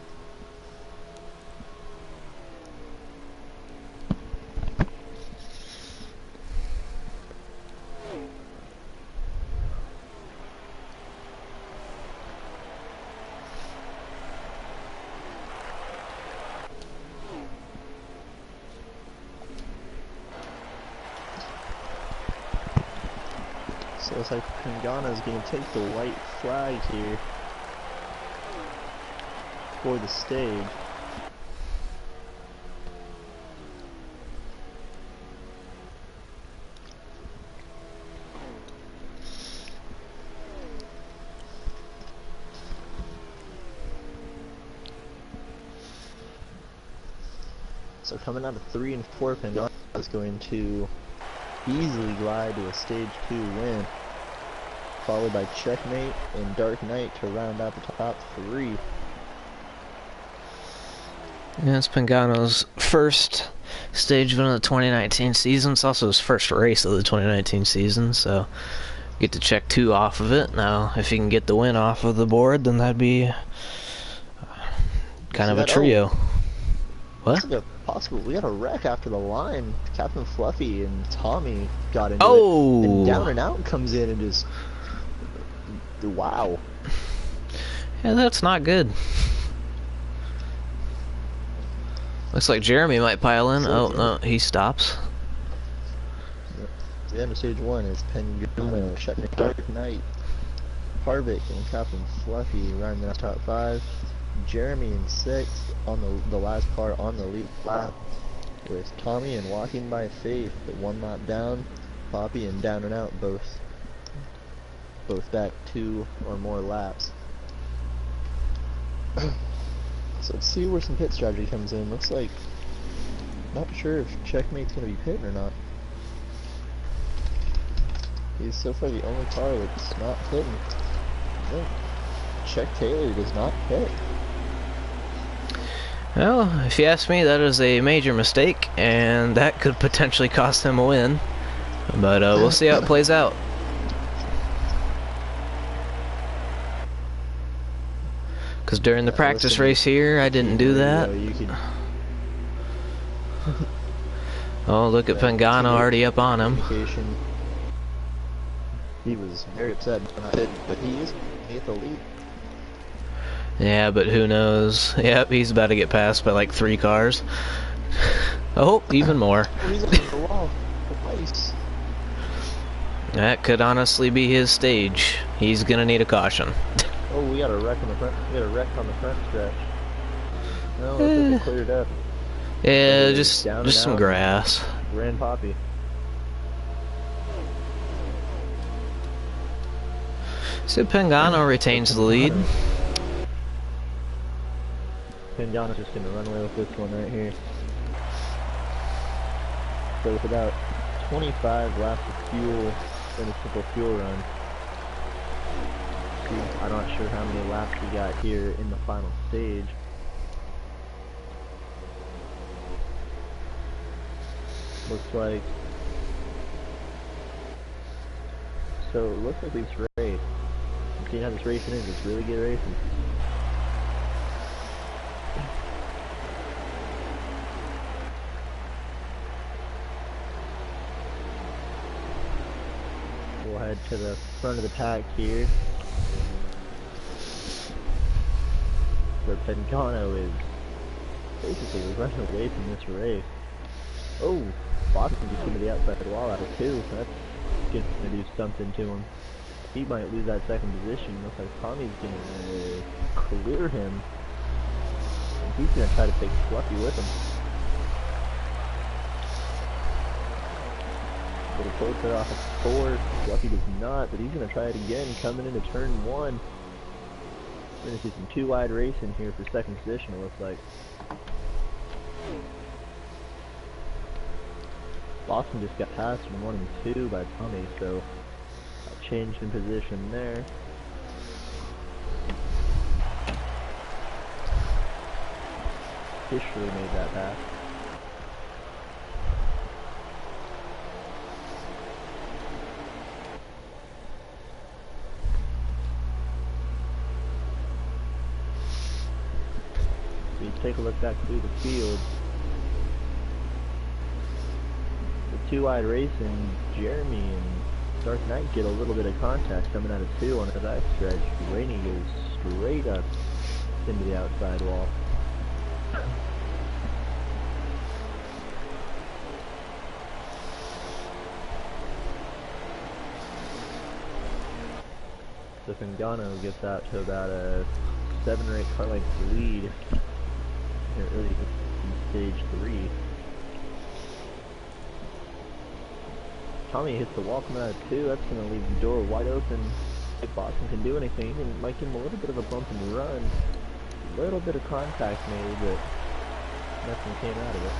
So it's like Pengano is going to take the white flag here for the stage. So coming out of 3 and 4, Pengano is going to easily glide to a stage 2 win, followed by checkmate and Dark Knight to round out the top 3. Yeah, it's Pengano's first stage win of the 2019 season. It's also his first race of the 2019 season, so get to check 2 off of it. Now, if he can get the win off of the board, then that'd be kind of a trio. What? Possible. We had a wreck after the line. Captain Fluffy and Tommy got into it. And Down and Out comes in and just... wow. Yeah, that's not good. Looks like Jeremy might pile in. Oh, no, he stops. The end of stage 1 is Pengano, checkmate, Dark Knight, Harvick, and Captain Fluffy rounding out top 5. Jeremy in 6th on the last part on the lead lap, with Tommy and Walking by Faith at 1 lap down. Poppy and Down and Out both back 2 or more laps. So let's see where some pit strategy comes in. Looks like, not sure if checkmate's gonna be pitting or not. He's so far the only car that's not pitting. I think Check Taylor does not pit. Well, if you ask me, that is a major mistake, and that could potentially cost him a win. But we'll see how it plays out. Because during the practice race here, I didn't do that. Oh, look at Pagano already up on him. He was very upset when I didn't, but he hit the lead. Yeah, but who knows? Yep, he's about to get passed by like 3 cars. Oh, even more. He's on the wall twice. That could honestly be his stage. He's gonna need a caution. Oh, we got a wreck on the front. We got a wreck on the front stretch. No, it's cleared up. Yeah, just some grass. Grand Poppy. So Pagano retains the lead. Pagano's just gonna run away with this one right here. So with about 25 laps of fuel in a simple fuel run, I'm not sure how many laps we got here in the final stage. Looks like, so it looks like this race, I'm seeing how this racing is, it's really good racing. We'll head to the front of the pack here, where Pagano is basically running away from this race. Oh, Boston just came to the outside wall out of 2. That's going to do something to him. He might lose that second position. Looks like Tommy's going to clear him. And he's going to try to take Fluffy with him. But he closed it off at 4. Fluffy does not, but he's going to try it again coming into turn 1. We're going to see some 2 wide racing here for second position, it looks like. Boston just got passed from 1 and 2 by Tommy, so I changed in position there. Officially made that pass. So you take a look back through the field. 2 wide race, and Jeremy and Dark Knight get a little bit of contact coming out of 2 on the back stretch. Rainey goes straight up into the outside wall. So Pagano gets out to about a 7 or 8 car length lead here early in stage 3. Tommy hits the wall coming out of 2, that's going to leave the door wide open. If Boston can do anything, it might give him a little bit of a bump in the run. A little bit of contact maybe, but nothing came out of it.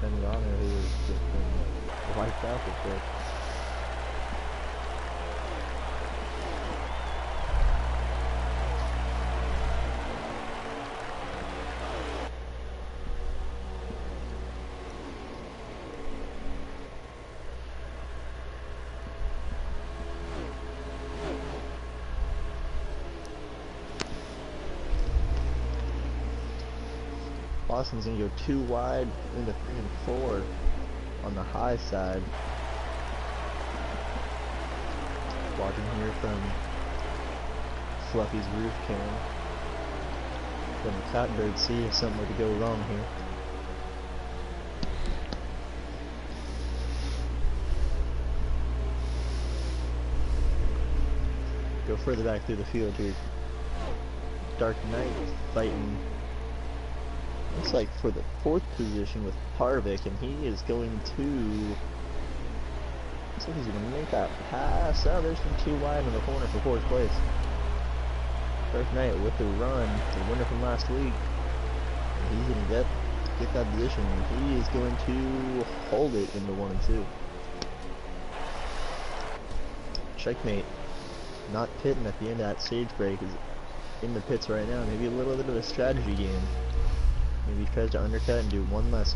Pagano, who was just been wiped out this race. Boston's going to go 2 wide into 3 and 4 on the high side. Watching here from Fluffy's roof cam. Then the Catbird see if something were to go wrong here. Go further back through the field here. Dark Knight fighting. Looks like for the 4th position with Harvick, and he is going to. Looks like he's going to make that pass. Oh, there's some 2 wide in the corner for 4th place. Dark Knight with the run, the winner from last week. And he's going to get that position. He is going to hold it in the 1 and 2. Checkmate. Not pitting at the end of that stage break. Is in the pits right now. Maybe a little bit of a strategy game. Maybe he tries to undercut and do one less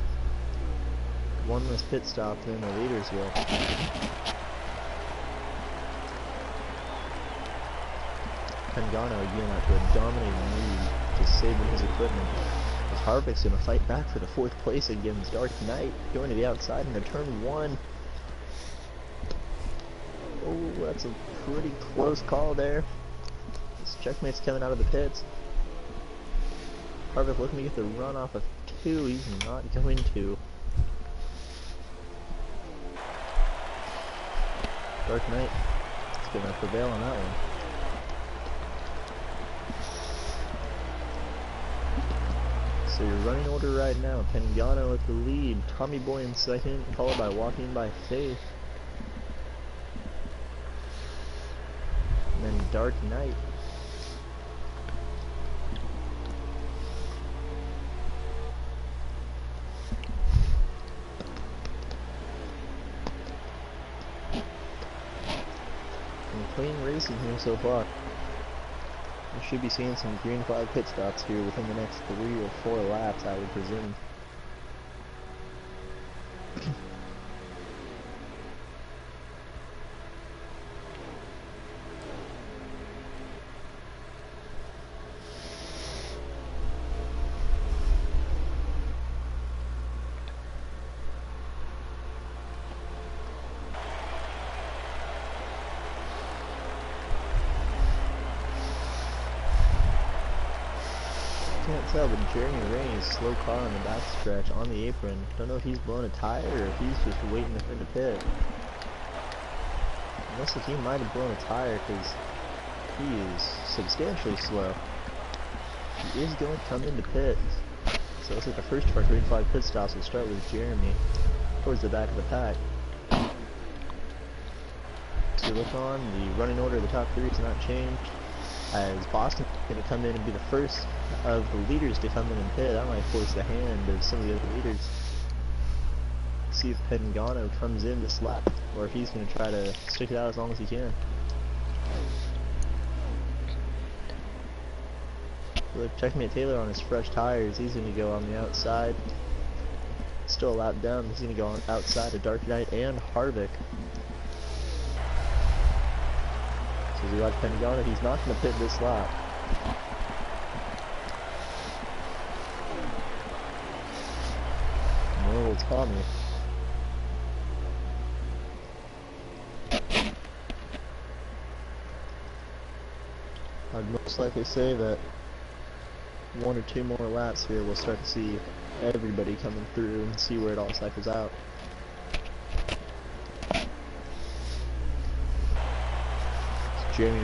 pit stop than the leaders will. Pengano again after a dominating lead, just saving his equipment. As Harvick's going to fight back for the 4th place against Dark Knight, going to the outside into turn 1. Oh, that's a pretty close call there. This Checkmate's coming out of the pits. Harvick looking to get the run off of 2. He's not going to. Dark Knight is going to prevail on that one. So your running order right now, Pengano at the lead, Tommy Boy in second, followed by Walking by Faith. And then Dark Knight. And clean racing here so far. We should be seeing some green flag pit stops here within the next 3 or 4 laps, I would presume. Can't tell, but Jeremy Rainey's slow car on the backstretch on the apron. Don't know if he's blowing a tire or if he's just waiting for the pit. It looks like he might have blown a tire because he is substantially slow. He is going to come into pit. So it looks like the first of our green flag pit stops will start with Jeremy towards the back of the pack. So look on, the running order of the top 3 has not changed. As Boston's going to come in and be the first of the leaders to come in and pit. That might force the hand of some of the other leaders. See if Pengano comes in this lap, or if he's going to try to stick it out as long as he can. Look, Checkmate Taylor on his fresh tires, he's going to go on the outside. Still a lap down, he's going to go on outside of Dark Knight and Harvick. So as we watch Pengano, he's not going to pit this lap. Nor will Tommy. I'd most likely say that 1 or 2 more laps here we'll start to see everybody coming through and see where it all cycles out. Jeremy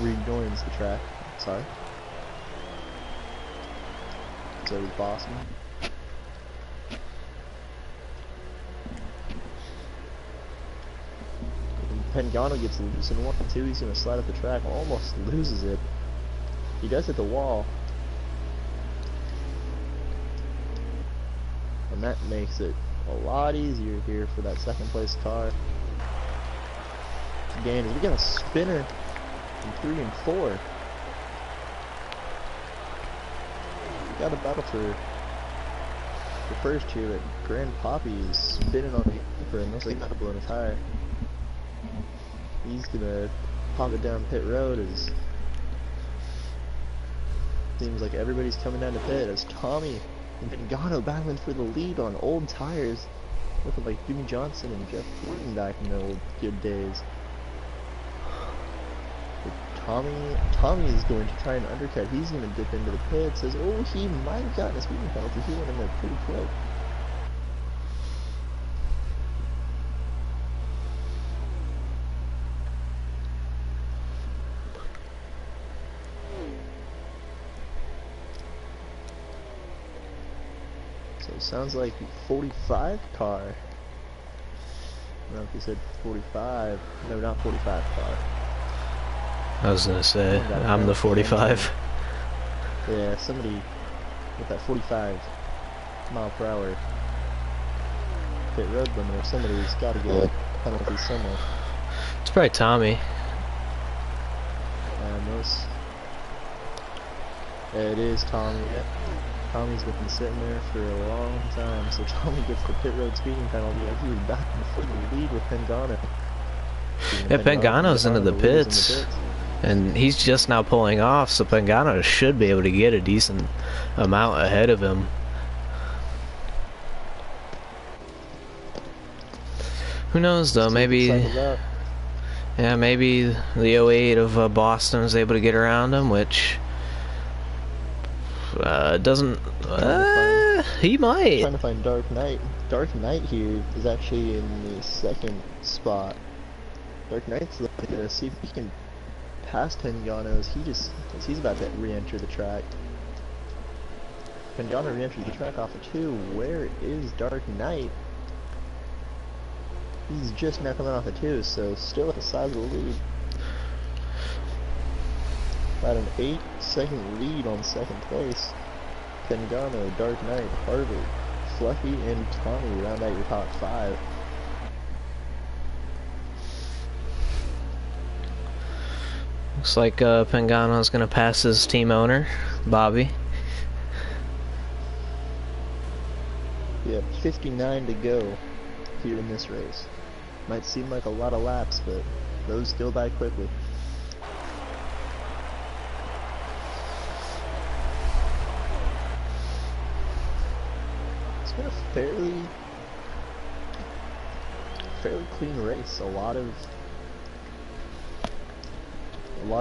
rejoins the track. Sorry. So does Boston. Pengano gets loose in 1 and 2. He's going to slide up the track. Almost loses it. He does hit the wall. And that makes it a lot easier here for that 2nd place car. Gain. We got a spinner in 3 and 4. We got a battle for the first here, but Grand Poppy is spinning on the apron. Looks like he's not blowing a tire. He's gonna pop it down pit road as seems like everybody's coming down to pit as Tommy and Pengano battling for the lead on old tires. Looking like Jimmy Johnson and Jeff Gordon back in the old good days. Tommy is going to try and undercut. He's going to dip into the pit. Says, oh, he might have gotten a speeding penalty. He went in there pretty quick. So it sounds like 45 car. I don't know if he said 45. No, not 45 car. I was gonna say, Someone got I'm the bounced in. 45. Yeah, somebody with that 45 mile per hour pit road limiter, somebody's got to get a penalty somewhere. It's probably Tommy. Most. Yeah, it is Tommy. Yeah. Tommy's been sitting there for a long time, so Tommy gets the pit road speeding penalty. He was back in the fucking lead with Pengano. Yeah, Pengano's into the pits, and he's just now pulling off, so Pengano should be able to get a decent amount ahead of him. Who knows though, maybe, yeah, maybe the 08 of Boston was able to get around him, which doesn't, he might. Trying to find Dark Knight. Dark Knight here is actually in the second spot. Dark Knight's looking to see if he can pass Pengano's. He's about to re-enter the track. Pengano re-enters the track off of 2. Where is Dark Knight? He's just now coming off of 2, so still at the size of the lead. About an 8-second lead on second place. Pengano, Dark Knight, Harvick, Fluffy, and Tommy round out your top 5. Looks like Pengano's gonna pass his team owner, Bobby. Yeah, 59 to go here in this race. Might seem like a lot of laps, but those go by quickly. It's been a fairly clean race. A lot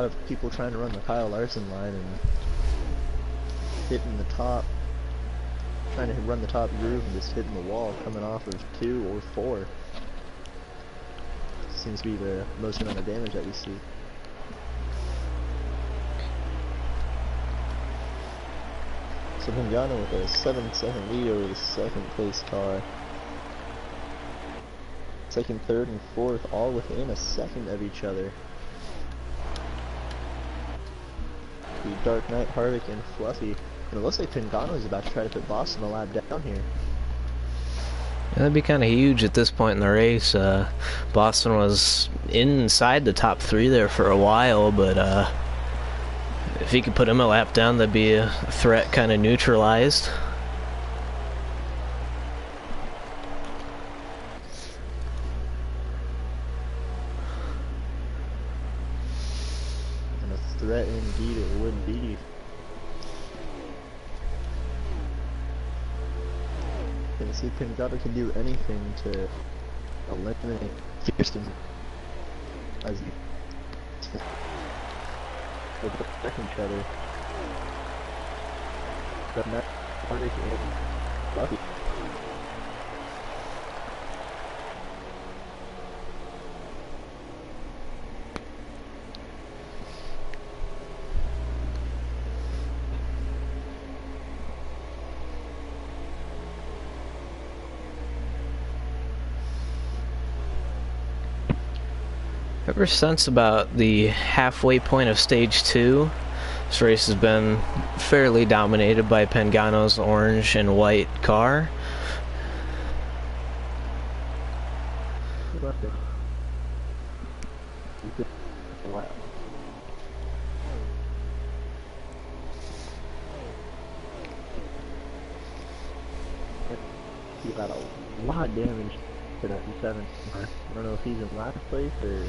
of people trying to run the Kyle Larson line and hitting the top, trying to run the top groove and just hitting the wall coming off of 2 or 4. Seems to be the most amount of damage that we see. So Pengano with a 7-second lead over the second place car. Second, third, and fourth all within a second of each other. The Dark Knight, Harvick, and Fluffy. And it looks like Pengano is about to try to put Boston a lap down here. That'd be kind of huge at this point in the race. Boston was inside the top 3 there for a while, but if he could put him a lap down, that'd be a threat kind of neutralized. And a threat indeed it would be. And see if Pengano can do anything to eliminate Kirsten as he protect each other. But not Harvick and Fluffy. Ever since about the halfway point of stage 2, this race has been fairly dominated by Pengano's orange and white car. He got a lot of damage to that E7. I don't know if he's in last place or in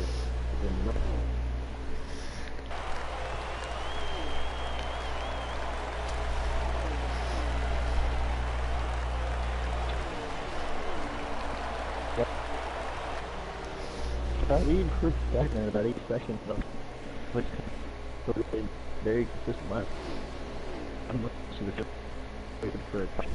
we improved back in about 8 seconds, which is very consistent lap. I'm not sure for a time.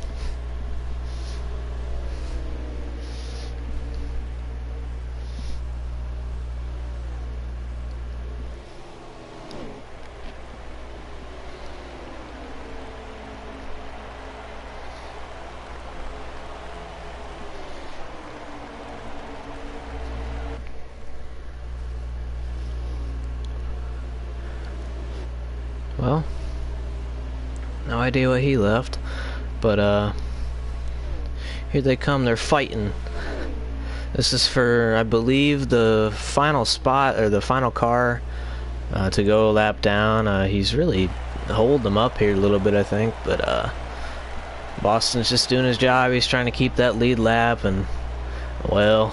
idea what he left. But here they come. They're fighting. This is for, I believe, the final spot or the final car to go a lap down. He's really holding them up here a little bit, I think. But Boston's just doing his job. He's trying to keep that lead lap, and well,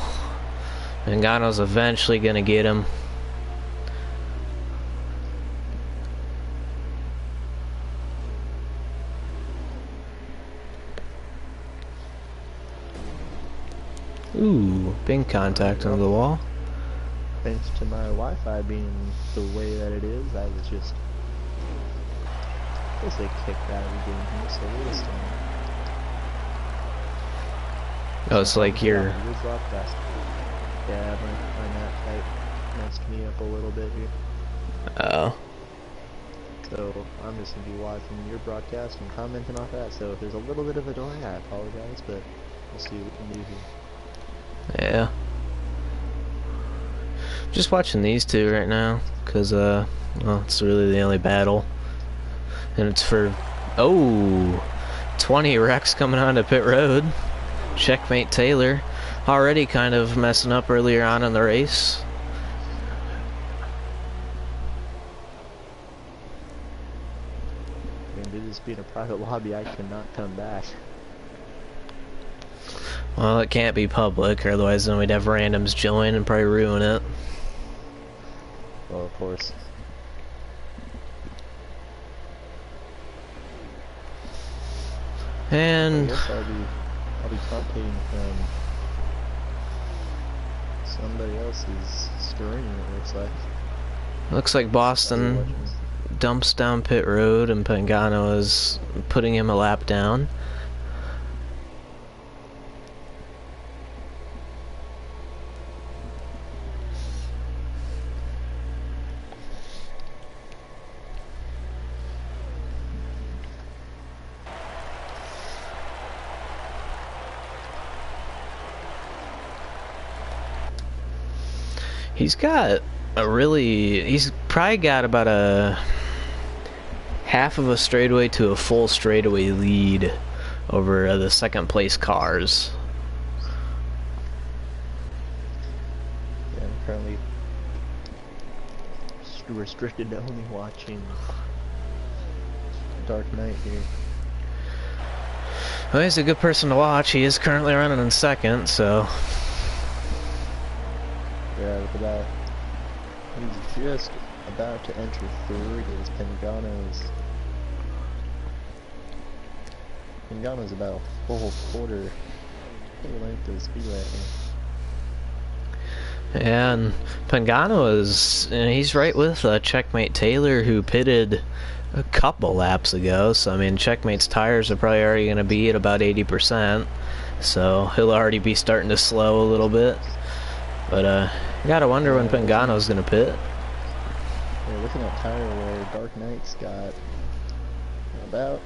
Pagano's eventually gonna get him. Ooh, being contact on the wall. Thanks to my Wi-Fi being the way that it is, I was just basically kicked out of the game here, so we're just Oh, it's like you're... Yeah, my map type messed me up a little bit here. Oh. So I'm just going to be watching your broadcast and commenting off that, so if there's a little bit of a delay, I apologize, but we'll see what we can do here. Yeah. Just watching these two right now, because, well, it's really the only battle. And it's for... Oh! 20 wrecks coming onto pit road. Checkmate Taylor. Already kind of messing up earlier on in the race. And due to this being a private lobby, I cannot come back. Well, it can't be public, or otherwise then we'd have randoms join and probably ruin it. Well, of course. And... I guess I'll be commentating from somebody else's screen, it looks like. Looks like Boston dumps down pit road and Pagano is putting him a lap down. He's probably got about a half of a straightaway to a full straightaway lead over the second place cars. Yeah, I'm currently restricted to only watching Dark Knight here. Well, he's a good person to watch. He is currently running in second, so... Yeah, he's just about to enter third as Pagano's about a full quarter length of the speedway right now. And Pagano is, he's right with Checkmate Taylor, who pitted a couple laps ago. So I mean, Checkmate's tires are probably already going to be at about 80%, so he'll already be starting to slow a little bit. But you gotta wonder when Pagano's gonna pit. Yeah, looking at tire wear, Dark Knight's got about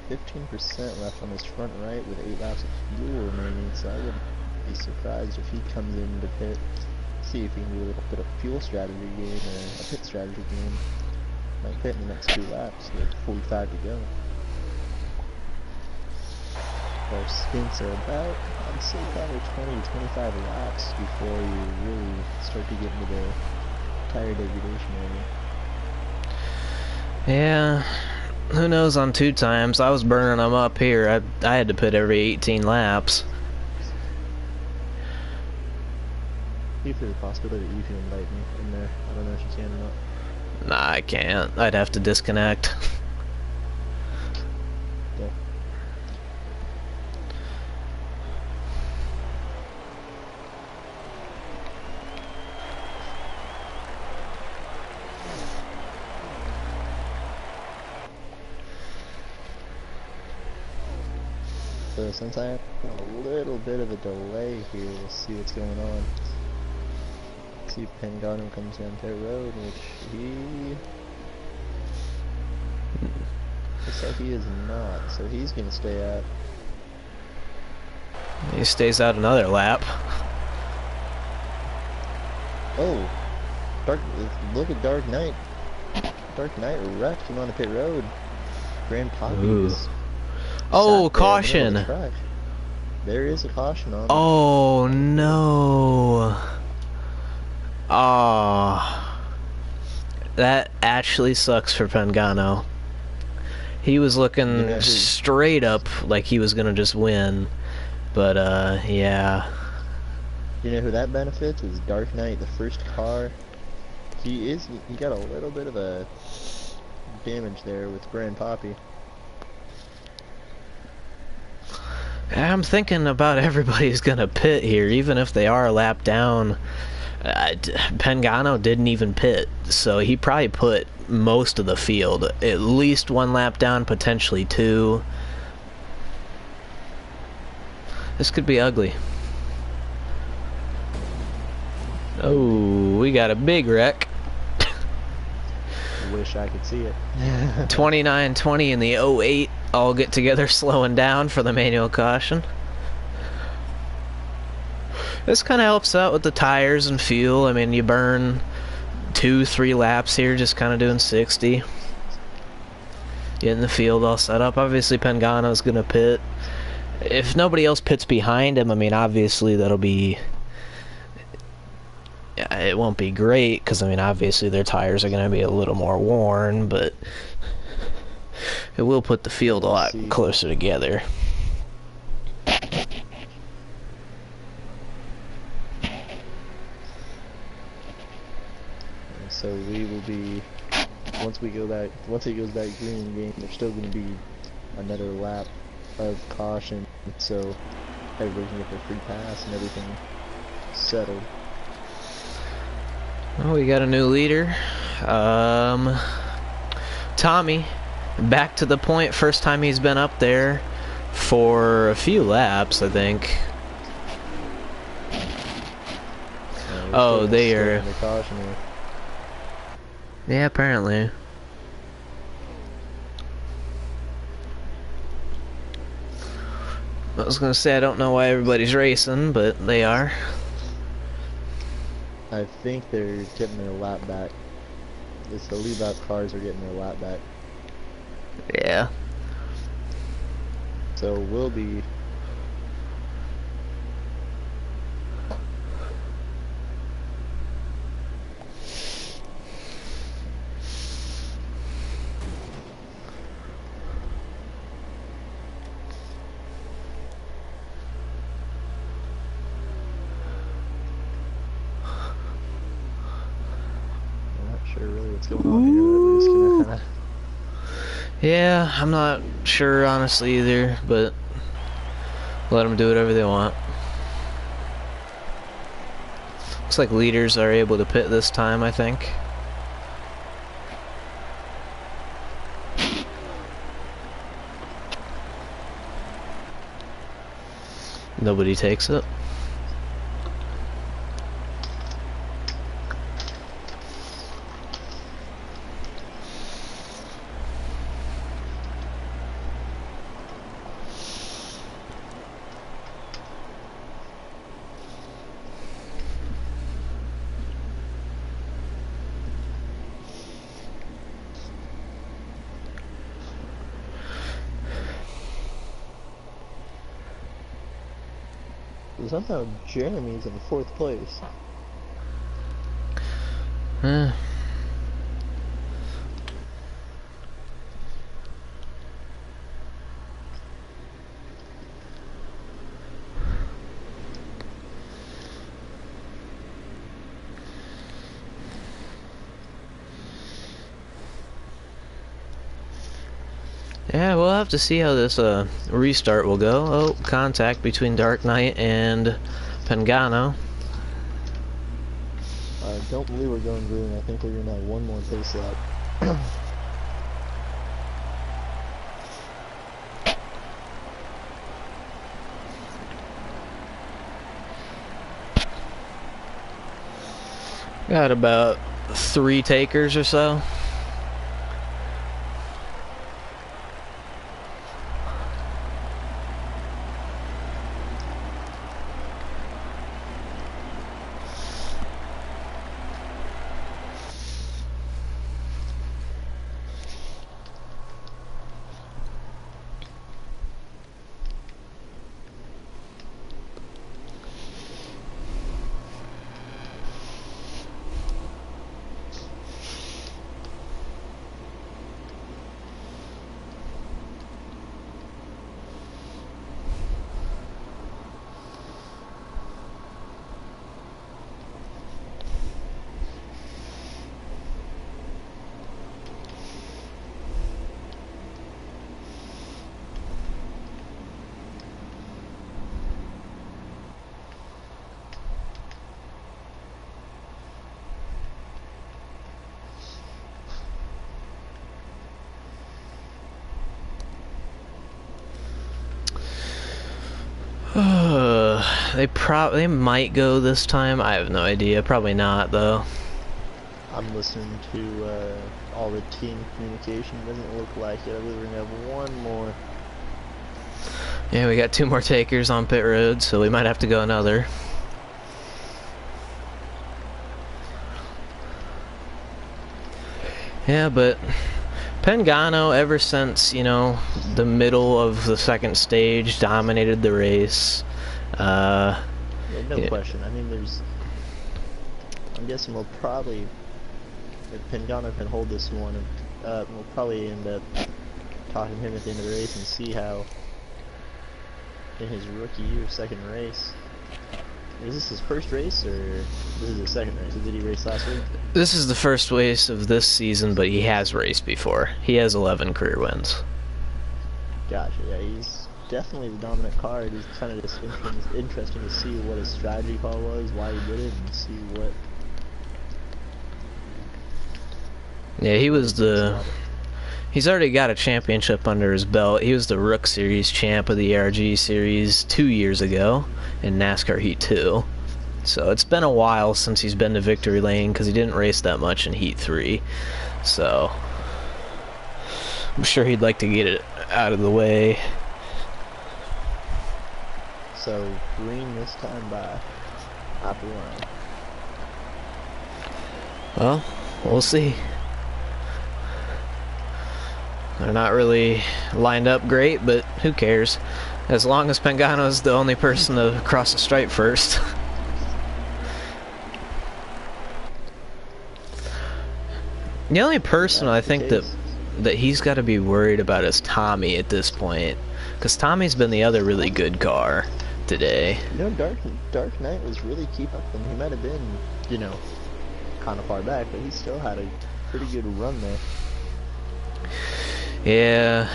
15% left on his front right with 8 laps of fuel remaining, so I wouldn't be surprised if he comes into pit, see if he can do a little bit of fuel strategy game or a pit strategy game. Might pit in the next 2 laps with 45 to go. Our stints are about, I'd say, probably 20 to 25 laps before you really start to get into the tire degradation area. Yeah, who knows on 2 times. I was burning them up here. I had to pit every 18 laps. If there's a possibility you can invite me in there, I don't know if you can or not. Nah, I can't. I'd have to disconnect. Yeah. So since I have a little bit of a delay here, we'll see what's going on. See if Pagano comes down pit road, which he looks like he is not, so he's gonna stay out. He stays out another lap. Oh, look at Dark Knight. Dark Knight wrecked him on the pit road. Grand Poppy Ooh. just Oh, sat there in the middle of the caution. track. There is a caution on. Oh no. Oh. That actually sucks for Pagano. He was looking straight up like he was gonna just win. But yeah. You know who that benefits is Dark Knight, the first car. He got a little bit of a damage there with Grand Poppy. I'm thinking about everybody's gonna pit here, even if they are a lap down. Pagano didn't even pit, so he probably put most of the field. At least one lap down, potentially two. This could be ugly. Oh, we got a big wreck. Wish I could see it. 29-20 in the 08 all get together slowing down for the manual caution. This kind of helps out with the tires and fuel. I mean, you burn 2-3 laps here just kind of doing 60. Getting the field all set up. Obviously, Pagano's going to pit. If nobody else pits behind him, I mean, obviously that'll be... It won't be great, because, I mean, obviously their tires are going to be a little more worn, but it will put the field a lot closer together. So we will be, once it goes that green game, there's still going to be another lap of caution, so everybody can get their free pass and everything settled. Well, we got a new leader. Tommy, back to the point. First time he's been up there for a few laps, I think. Oh, they are... Yeah, apparently. I was gonna say, I don't know why everybody's racing, but they are. I think they're getting their lap back. It's the lead lap cars are getting their lap back. Yeah. So we'll be... going on here. We're just gonna kinda... Yeah, I'm not sure honestly either, but let them do whatever they want. Looks like leaders are able to pit this time, I think. Nobody takes it. Somehow Jeremy's in 4th place. Yeah, we'll have to see how this restart will go. Oh, contact between Dark Knight and Pagano. I don't believe we're going green. I think we're going to have one more pace lap. Got about 3 takers or so. They might go this time. I have no idea. Probably not though. I'm listening to all the team communication. Doesn't look like it. I believe we're gonna have one more. Yeah, we got 2 more takers on pit road, so we might have to go another. Yeah, but Pagano, ever since, you know, the middle of the second stage, dominated the race. Yeah, no yeah. question. I mean, I'm guessing we'll probably, if Pagano can hold this one, we'll probably end up talking to him at the end of the race and see how, in his rookie year, second race. Is this his first race, or this is his second race? Did he race last week? This is the first race of this season, but he has raced before. He has 11 career wins. Gotcha, yeah, he's definitely the dominant car. It's kind of just interesting to see what his strategy call was, why he did it, and see what... Yeah, he's already got a championship under his belt. He was the Rook Series champ of the ARG Series 2 years ago in NASCAR Heat 2. So it's been a while since he's been to victory lane because he didn't race that much in Heat 3. So I'm sure he'd like to get it out of the way. So green this time by Apple Line. Well, we'll see. They're not really lined up great, but who cares? As long as Pagano's the only person to cross the stripe first. The only person I think that he's got to be worried about is Tommy at this point, because Tommy's been the other really good car today. You know, Dark Knight was really keep up with him. He might have been, you know, kind of far back, but he still had a pretty good run there. Yeah.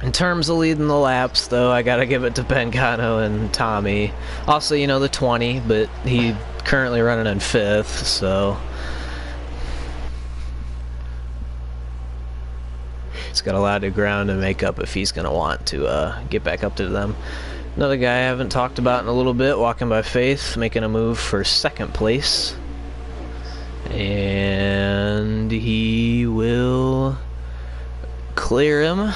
In terms of leading the laps, though, I gotta give it to Pagano and Tommy. Also, you know, the 20, but he currently running in 5th, so he's got a lot of ground to make up if he's gonna want to get back up to them. Another guy I haven't talked about in a little bit, walking by Faith, making a move for 2nd place. And he will clear him.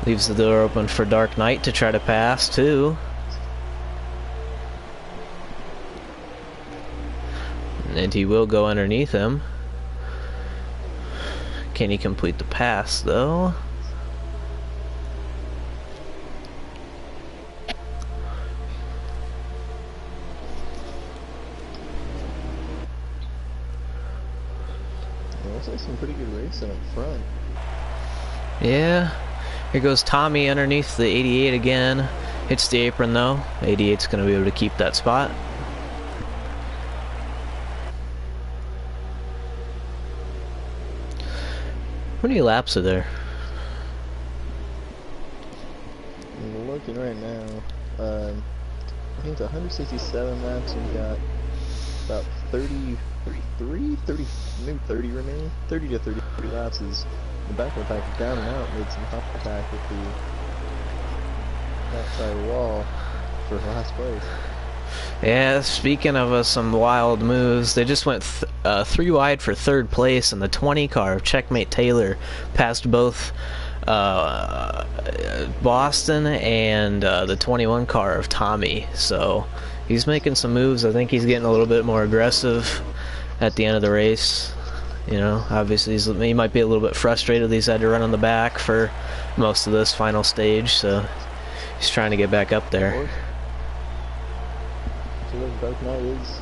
Leaves the door open for Dark Knight to try to pass too. And he will go underneath him. Can he complete the pass though? Looks like some pretty good racing up front. Yeah. Here goes Tommy underneath the 88 again. Hits the apron though. 88's going to be able to keep that spot. How many laps are there? I'm looking right now. I think it's 167 laps. We've got about 33, 30, maybe 30 remaining. 30 to 33 laps is the back of the pack down and out. Made some contact with the outside wall for last place. Yeah, speaking of some wild moves, they just went 3 wide for 3rd place, and the 20 car of Checkmate Taylor passed both Boston and the 21 car of Tommy. So he's making some moves. I think he's getting a little bit more aggressive at the end of the race. You know, obviously he might be a little bit frustrated that he's had to run on the back for most of this final stage, so he's trying to get back up there. Dark Knight is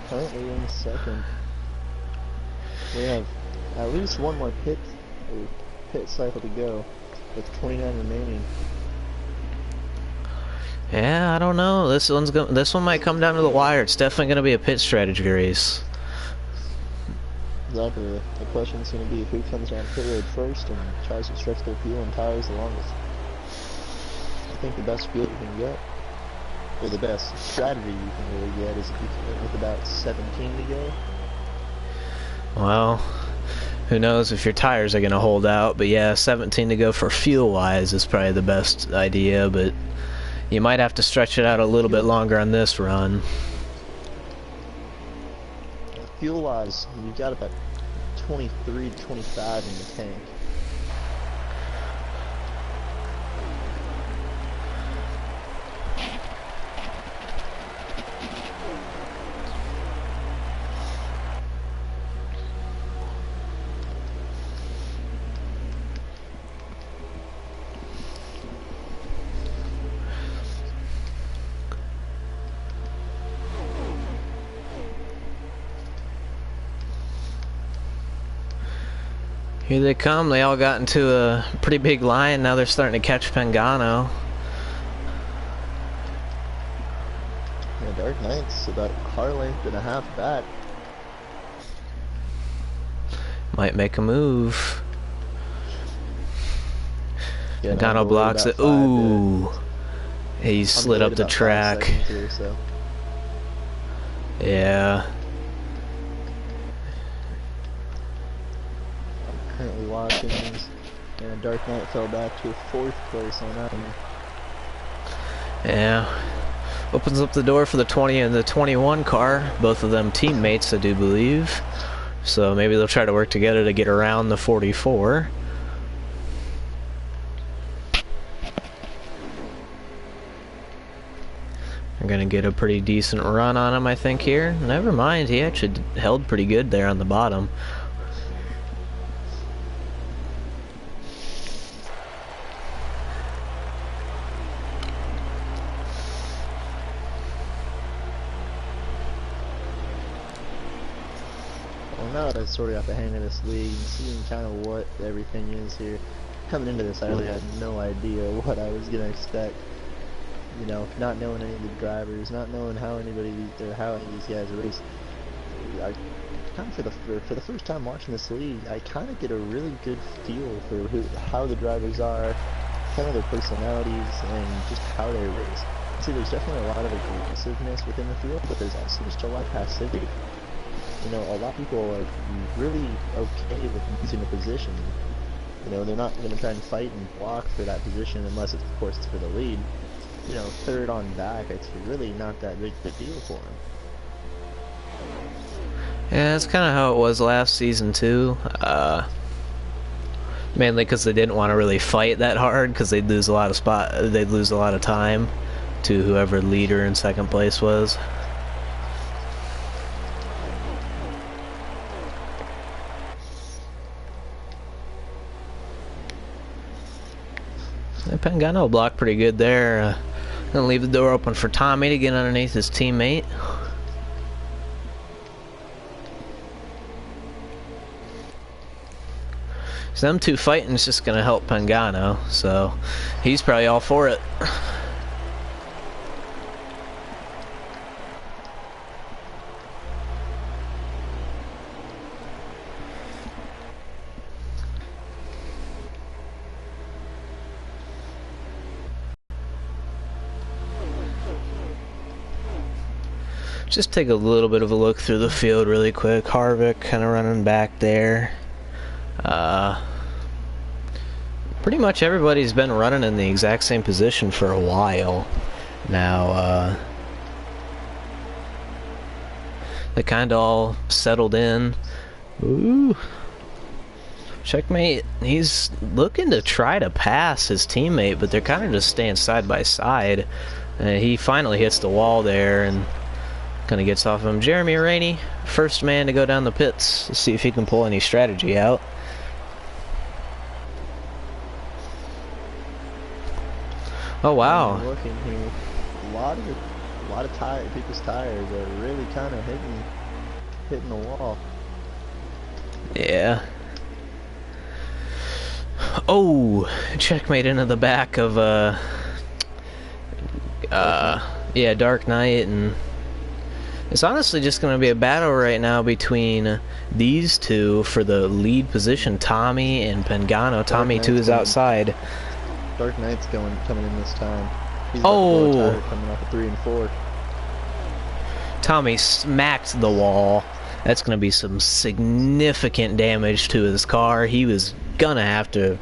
currently in 2nd. We have at least one more pit cycle to go, with 29 remaining. Yeah, I don't know. This one might come down to the wire. It's definitely going to be a pit strategy race. Exactly. The question's going to be who comes down pit road first and tries to stretch their fuel and tires the longest. I think the best fuel you can get, or the best strategy you can really get, is if you can with about 17 to go. Well, Who knows if your tires are going to hold out, but yeah, 17 to go for fuel-wise is probably the best idea, but you might have to stretch it out a little bit longer on this run. Fuel-wise, you've got about 23 to 25 in the tank. Here they come. They all got into a pretty big line. Now they're starting to catch Pagano. Yeah, Dark Knight's about a car length and a half back. Might make a move. Yeah, Pagano blocks it. Ooh. He slid up the track. Here, so. Yeah. Currently watching these, and Dark Knight fell back to a 4th place on that one. Yeah. Opens up the door for the 20 and the 21 car. Both of them teammates, I do believe. So maybe they'll try to work together to get around the 44. They're going to get a pretty decent run on him, I think, here. Never mind, he actually held pretty good there on the bottom. Now that I sort of got the hang of this league and seeing kind of what everything is here, coming into this I really had no idea what I was going to expect. You know, not knowing any of the drivers, not knowing how any of these guys race. I kind of for the first time watching this league, I kind of get a really good feel for how the drivers are, kind of their personalities, and just how they race. See, there's definitely a lot of aggressiveness within the field, but there's also just a lot of passivity. You know, a lot of people are really okay with losing a position. You know, they're not going to try and fight and block for that position unless, of course, it's for the lead. You know, 3rd on back, it's really not that big of a deal for them. Yeah, that's kind of how it was last season, too. Mainly because they didn't want to really fight that hard, because they'd lose a lot of time to whoever leader in 2nd place was. Pagano blocked pretty good there. Gonna leave the door open for Tommy to get underneath his teammate. So them two fighting is just gonna help Pagano, so he's probably all for it. Just take a little bit of a look through the field really quick. Harvick kind of running back there. Pretty much everybody's been running in the exact same position for a while now. They kind of all settled in. Ooh. Checkmate, he's looking to try to pass his teammate, but they're kind of just staying side by side. He finally hits the wall there and kind of gets off of him. Jeremy Rainey, first man to go down the pits to see if he can pull any strategy out. Oh wow! Looking here, a lot of people's tires are really kind of hitting the wall. Yeah. Oh, checkmate into the back of yeah, Dark Knight, and it's honestly just going to be a battle right now between these two for the lead position, Tommy and Pagano. Tommy too is outside. Dark Knight's coming in this time. He's tire coming off of 3 and 4. Tommy smacked the wall That's going to be some significant damage to his car. He was going to have to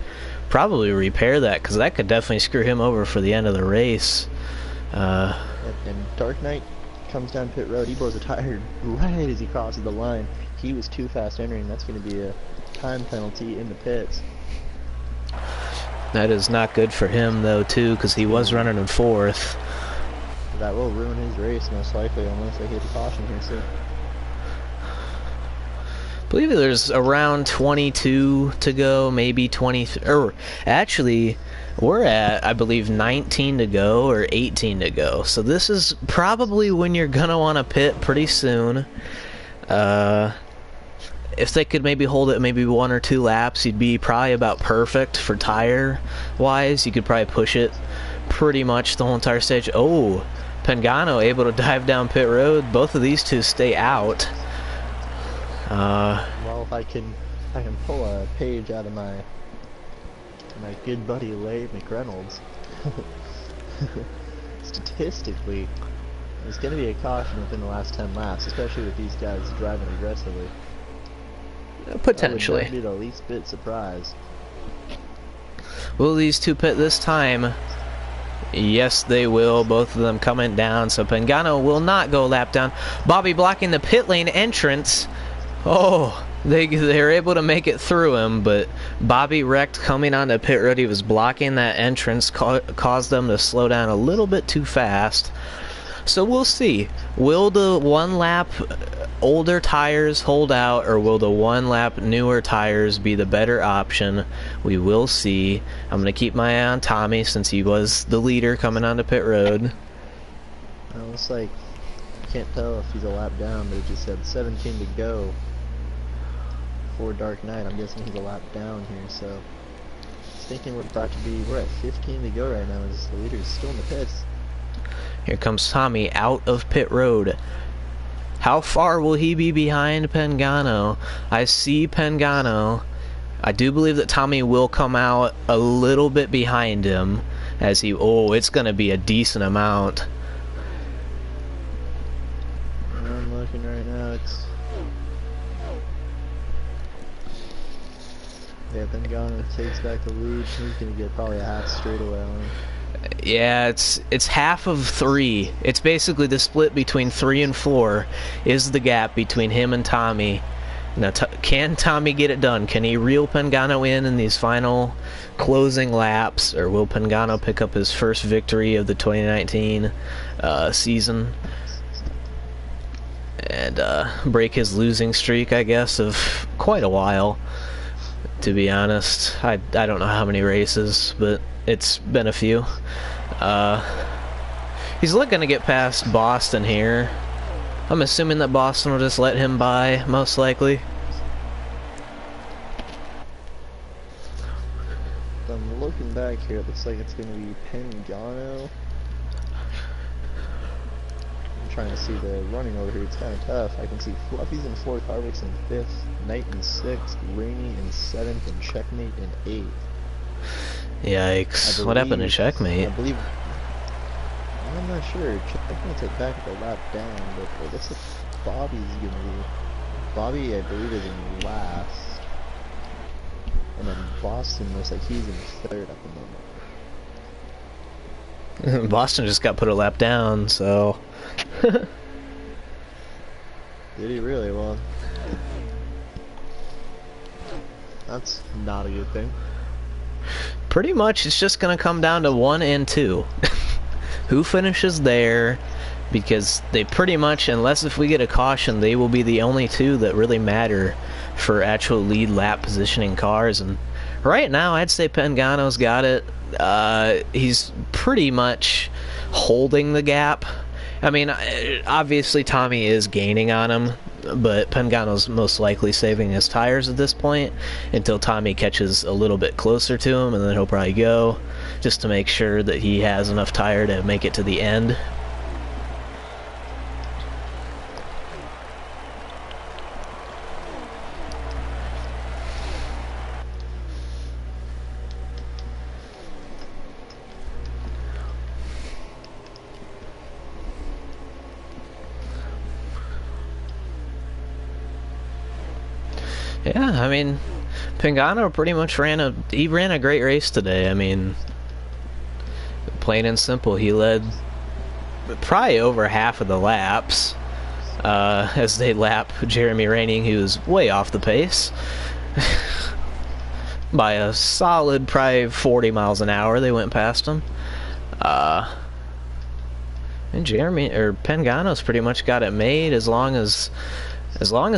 probably repair that, because that could definitely screw him over for the end of the race. And Dark Knight comes down pit road. He blows a tire right as he crosses the line. He was too fast entering. That's going to be a time penalty in the pits. That is not good for him, though, too, because he was running in 4th. That will ruin his race, most likely, unless they hit the caution here soon. I believe there's around 22 to go, maybe 20, or actually, we're at, I believe, 19 to go or 18 to go. So this is probably when you're gonna want to pit pretty soon. If they could maybe hold it maybe 1 or 2 laps, you'd be probably about perfect for tire-wise. You could probably push it pretty much the whole entire stage. Oh, Pagano able to dive down pit road. Both of these two stay out. Well, if I can pull a page out of my good buddy Leigh McReynolds. Statistically, there's going to be a caution within the last 10 laps, especially with these guys driving aggressively. Potentially. I would not be the least bit surprised. Will these two pit this time? Yes, they will. Both of them coming down, so Pagano will not go lap down. Bobby blocking the pit lane entrance. Oh, they're able to make it through him, but Bobby wrecked coming onto pit road. He was blocking that entrance, caused them to slow down a little bit too fast. So we'll see. Will the 1 lap older tires hold out, or will the 1 lap newer tires be the better option? We will see. I'm going to keep my eye on Tommy since he was the leader coming onto pit road. Well, looks like I can't tell if he's a lap down, but it just said 17 to go for Dark Knight. I'm guessing he's a lap down here, so I was thinking we're about to be, we're at 15 to go right now as the leader is still in the pits. Here comes Tommy out of pit road. How far will he be behind Pagano? I see Pagano. I do believe that Tommy will come out a little bit behind him as he... Oh, it's going to be a decent amount. I'm looking right now. It's... Yeah, Pagano takes back the lead. He's going to get probably a half straightaway on him. Yeah, it's half of 3. It's basically the split between 3 and 4 is the gap between him and Tommy. Now, can Tommy get it done? Can he reel Pagano in these final closing laps, or will Pagano pick up his first victory of the 2019 season and break his losing streak, I guess, of quite a while? To be honest, I don't know how many races, but it's been a few. He's looking to get past Boston here. I'm assuming that Boston will just let him by, most likely. I'm looking back here, it looks like it's going to be Pagano. I'm trying to see the running over here, it's kind of tough. I can see Fluffy's in 4th, Harvick's in 5th, Knight in 6th, Rainey in 7th, and Checkmate in 8th. Yikes. What happened to Checkmate? I'm not sure. Checkmate's at back at the lap down, but it looks like Bobby's going to be... Bobby, I believe, is in last. And then Boston looks like he's in 3rd at the moment. Boston just got put a lap down, so... Did he really? Well, that's not a good thing. Pretty much, it's just going to come down to 1 and 2. Who finishes there? Because they pretty much, unless if we get a caution, they will be the only 2 that really matter for actual lead lap positioning cars. And right now, I'd say Pagano's got it. He's pretty much holding the gap. I mean, obviously Tommy is gaining on him, but Pagano's most likely saving his tires at this point until Tommy catches a little bit closer to him, and then he'll probably go just to make sure that he has enough tire to make it to the end. Yeah, I mean, Pagano pretty much ran a great race today. I mean, plain and simple, he led probably over half of the laps as they lap Jeremy Reining, who's way off the pace. By a solid probably 40 miles an hour they went past him. And Pagano's pretty much got it made as long as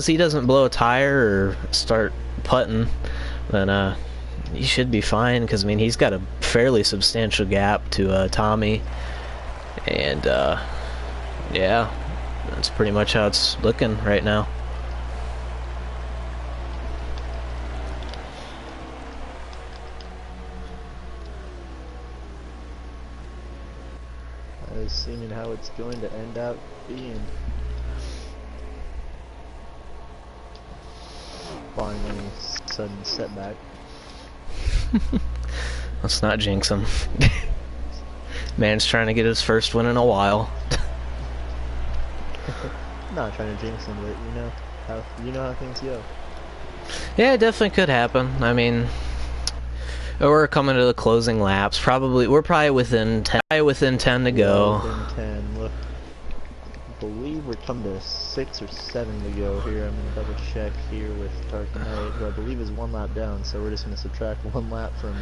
he doesn't blow a tire or start putting, then he should be fine, because I mean he's got a fairly substantial gap to Tommy, and yeah, that's pretty much how it's looking right now. That is seeming how it's going to end up being. Barring any sudden setback. Let's not jinx him. Man's trying to get his first win in a while. I'm not trying to jinx him, but you know how things go. Yeah, it definitely could happen. I mean, we're coming to the closing laps. We're probably within 10 to go. Within 10. Look, I believe we're coming to 6 or 7 to go here. I'm gonna double check here with Dark Knight, who I believe is 1 lap down. So we're just gonna subtract 1 lap from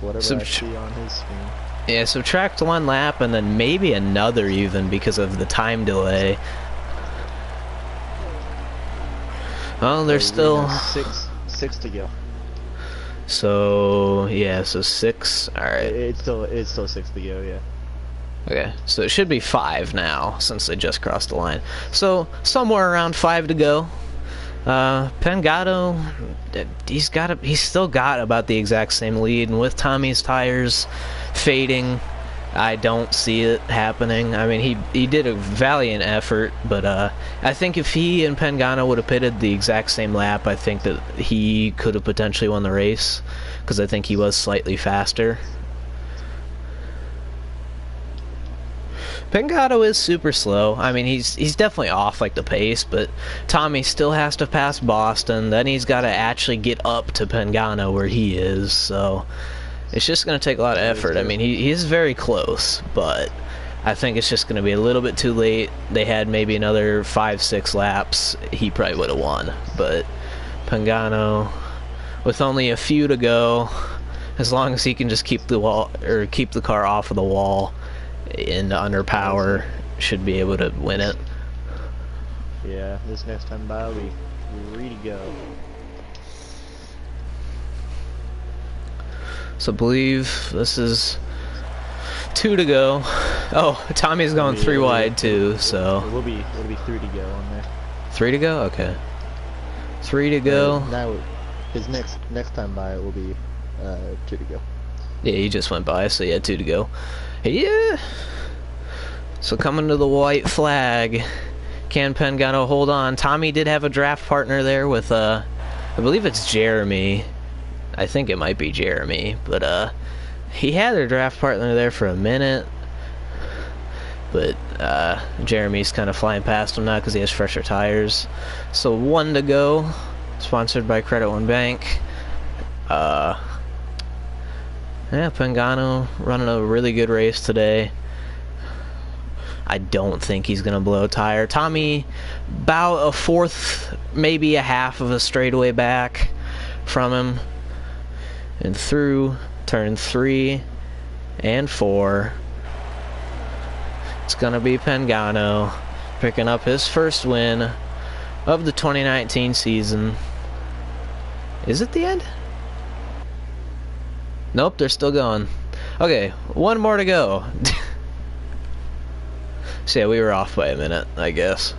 whatever I see on his screen. Yeah, subtract 1 lap and then maybe another even because of the time delay. Well, there's still 6 to go. So yeah, so 6. All right. It's still 6 to go. Yeah. Okay, so it should be 5 now since they just crossed the line. So somewhere around 5 to go. Pagano, he's still got about the exact same lead, and with Tommy's tires fading, I don't see it happening. I mean, he did a valiant effort, but I think if he and Pagano would have pitted the exact same lap, I think that he could have potentially won the race, because I think he was slightly faster. Pagano is super slow. I mean, he's definitely off like the pace, but Tommy still has to pass Boston. Then he's got to actually get up to Pagano where he is. So it's just going to take a lot of effort. I mean, he's very close, but I think it's just going to be a little bit too late. They had maybe another 5-6 laps. He probably would have won, but Pagano, with only a few to go, as long as he can just keep keep the car off of the wall and under power, should be able to win it. Yeah, this next time by we're ready to go. So I believe this is 2 to go. Oh, Tommy's going 3 wide too, so it'll be 3 to go on there. 3 to go? Okay. 3 to go. Now his next time by it will be 2 to go. Yeah, he just went by, so yeah, 2 to go. Yeah. So coming to the white flag. Can Pagano hold on? Tommy did have a draft partner there with I believe it's Jeremy. I think it might be Jeremy, but he had their draft partner there for a minute. But Jeremy's kind of flying past him now because he has fresher tires. So 1 to go. Sponsored by Credit One Bank. Yeah, Pagano running a really good race today. I don't think he's going to blow a tire. Tommy, about a 1/4, maybe a 1/2 of a straightaway back from him. And through turn 3 and 4, it's going to be Pagano picking up his first win of the 2019 season. Is it the end? Nope, they're still going. Okay, 1 more to go. So yeah, we were off by a minute, I guess.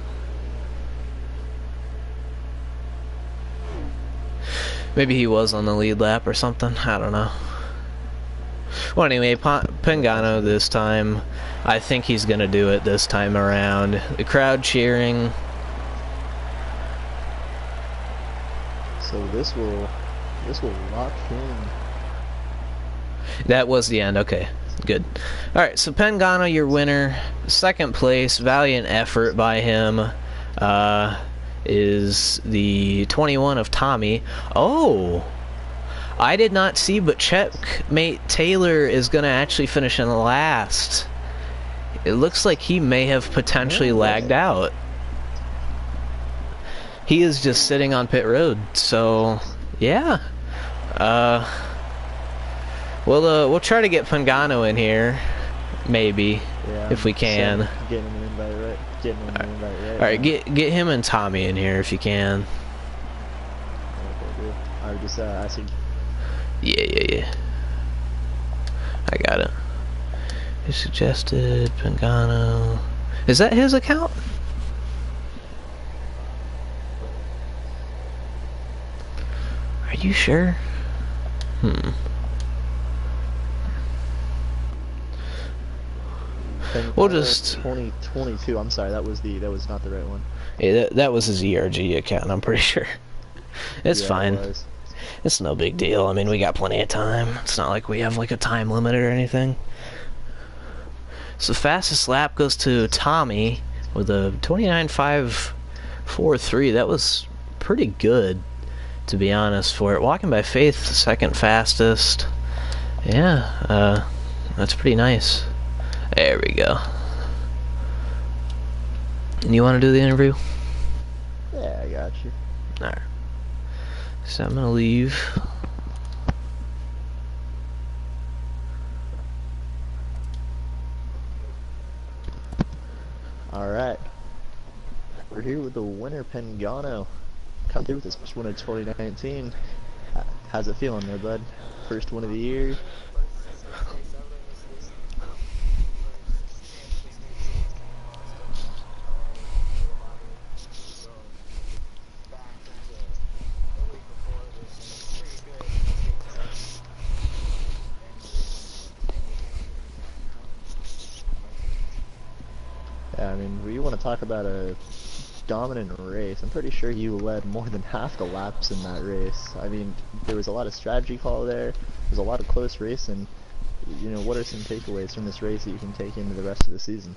Maybe he was on the lead lap or something. I don't know. Well, anyway, Pagano this time. I think he's going to do it this time around. The crowd cheering. So this will lock in. That was the end. Okay, good. All right, so Pagano, your winner. 2nd place, valiant effort by him. is the 21 of Tommy. Oh! I did not see, but Checkmate Taylor is going to actually finish in last. It looks like he may have potentially lagged out. He is just sitting on pit road, so yeah. We'll try to get Pagano in here, maybe, if we can. Getting him an invite right. All right, get him and Tommy in here if you can. Okay, I just I see. Yeah. I got it. He suggested Pagano. Is that his account? Are you sure? We'll just 2022. I'm sorry, that was not the right one. Yeah, that was his ERG account. I'm pretty sure. It's fine. It's no big deal. I mean, we got plenty of time. It's not like we have like a time limit or anything. So fastest lap goes to Tommy with a 29.543. That was pretty good, to be honest, for it. Walking by Faith, second fastest. Yeah, that's pretty nice. There we go. And you want to do the interview? Yeah, I got you. Alright. So I'm gonna leave. Alright. We're here with the winner, Pagano. Come through with this first win of 2019. How's it feeling there, bud? First win of the year. I mean, we want to talk about a dominant race. I'm pretty sure you led more than half the laps in that race. I mean, there was a lot of strategy call there. There's a lot of close racing. You know, what are some takeaways from this race that you can take into the rest of the season?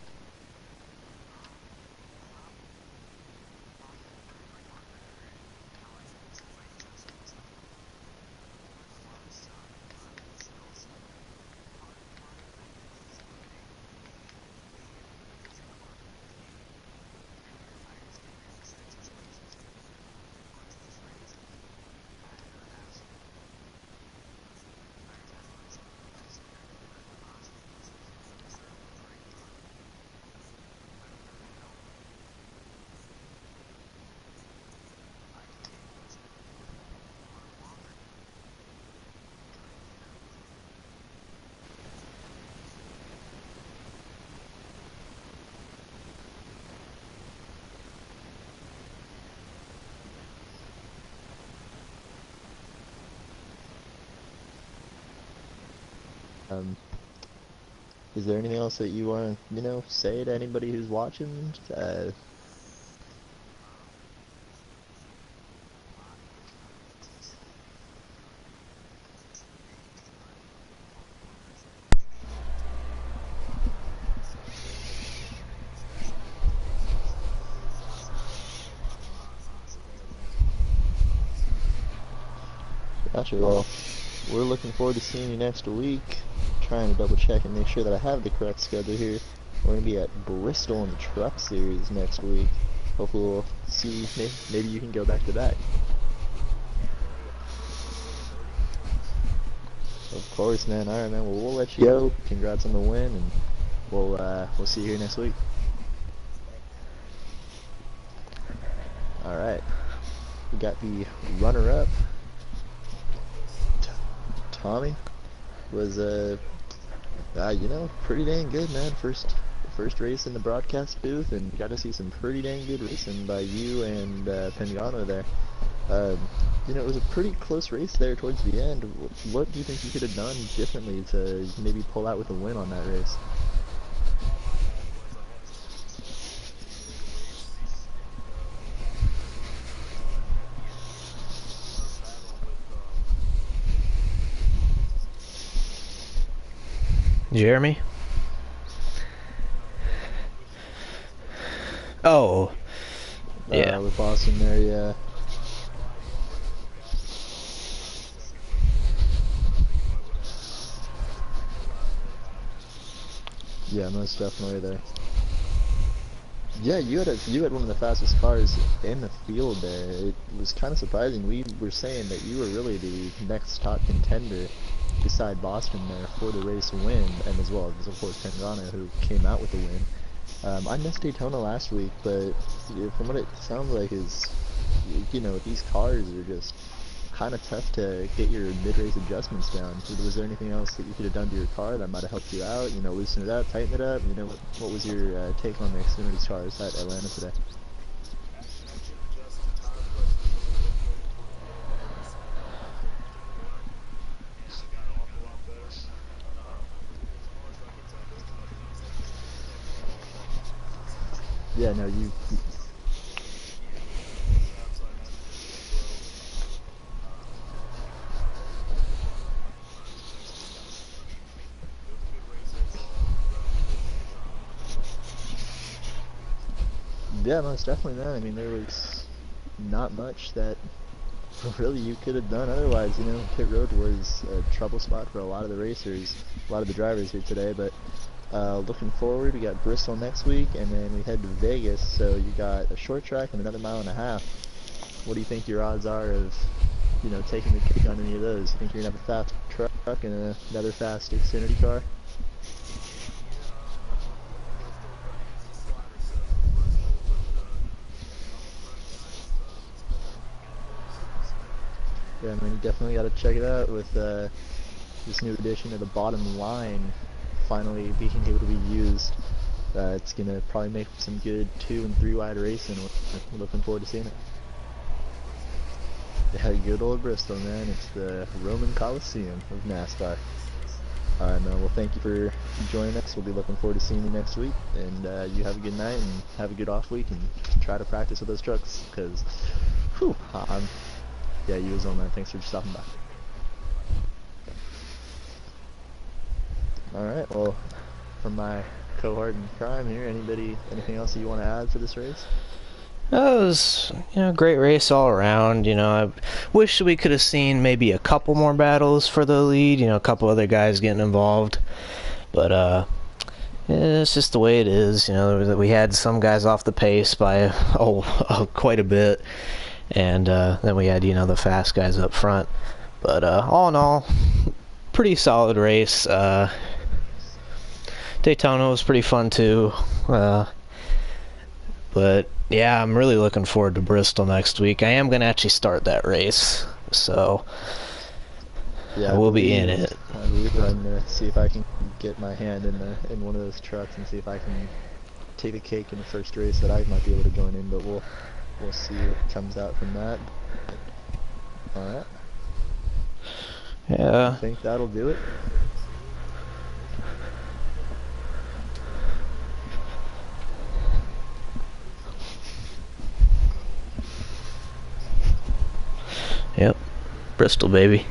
Is there anything else that you want to, you know, say to anybody who's watching? Gotcha. Well, we're looking forward to seeing you next week. Trying to double check and make sure that I have the correct schedule here. We're going to be at Bristol in the Truck Series next week. Hopefully we'll see, maybe you can go back to back. Of course, man. Alright, man. Well, we'll let you go. Congrats on the win, and we'll see you here next week. Alright. We got the runner-up. Tommy was you know, pretty dang good, man. First race in the broadcast booth, and got to see some pretty dang good racing by you and Pagano there. You know, it was a pretty close race there towards the end. What do you think you could have done differently to maybe pull out with a win on that race? Jeremy? Oh. Yeah. with Boston there, yeah. Yeah, most definitely there. Yeah, you had one of the fastest cars in the field there. It was kind of surprising. We were saying that you were really the next top contender beside Boston there for the race win, and as well as of course Pangano, who came out with the win. I missed Daytona last week, but from what it sounds like is, these cars are just kind of tough to get your mid-race adjustments down. Was there anything else that you could have done to your car that might have helped you out? Loosen it up, tighten it up. What was your take on the Xfinity cars at Atlanta today? Yeah, no, yeah, most definitely, man. I mean, there was not much that really you could have done otherwise. Pit road was a trouble spot for a lot of the racers, a lot of the drivers here today, but looking forward, we got Bristol next week, and then we head to Vegas, so you got a short track and another mile and a half. What do you think your odds are of, taking the cake on any of those? You think you're going to have a fast truck and another fast Xfinity car? Yeah, I mean, you definitely got to check it out with this new addition of the bottom line finally being able to be used. It's going to probably make some good 2 and 3 wide racing. We're looking forward to seeing it. Yeah, good old Bristol, man. It's the Roman Coliseum of NASCAR. Alright, man. Well, thank you for joining us. We'll be looking forward to seeing you next week. And you have a good night and have a good off week and try to practice with those trucks because, whew, yeah, you as well, man. Thanks for stopping by. Alright, well, from my cohort in crime here, anything else that you want to add for this race? It was, great race all around. I wish we could have seen maybe a couple more battles for the lead, a couple other guys getting involved. But, it's just the way it is. We had some guys off the pace by, quite a bit. And then we had, the fast guys up front. But all in all, pretty solid race. Daytona was pretty fun too. But yeah, I'm really looking forward to Bristol next week. I am going to actually start that race, so yeah, I will be in it. I believe I'm going to see if I can get my hand in one of those trucks and see if I can take the cake in the first race that I might be able to join in, but we'll see what comes out from that. Alright. Yeah. I think that'll do it. Yep. Bristol, baby.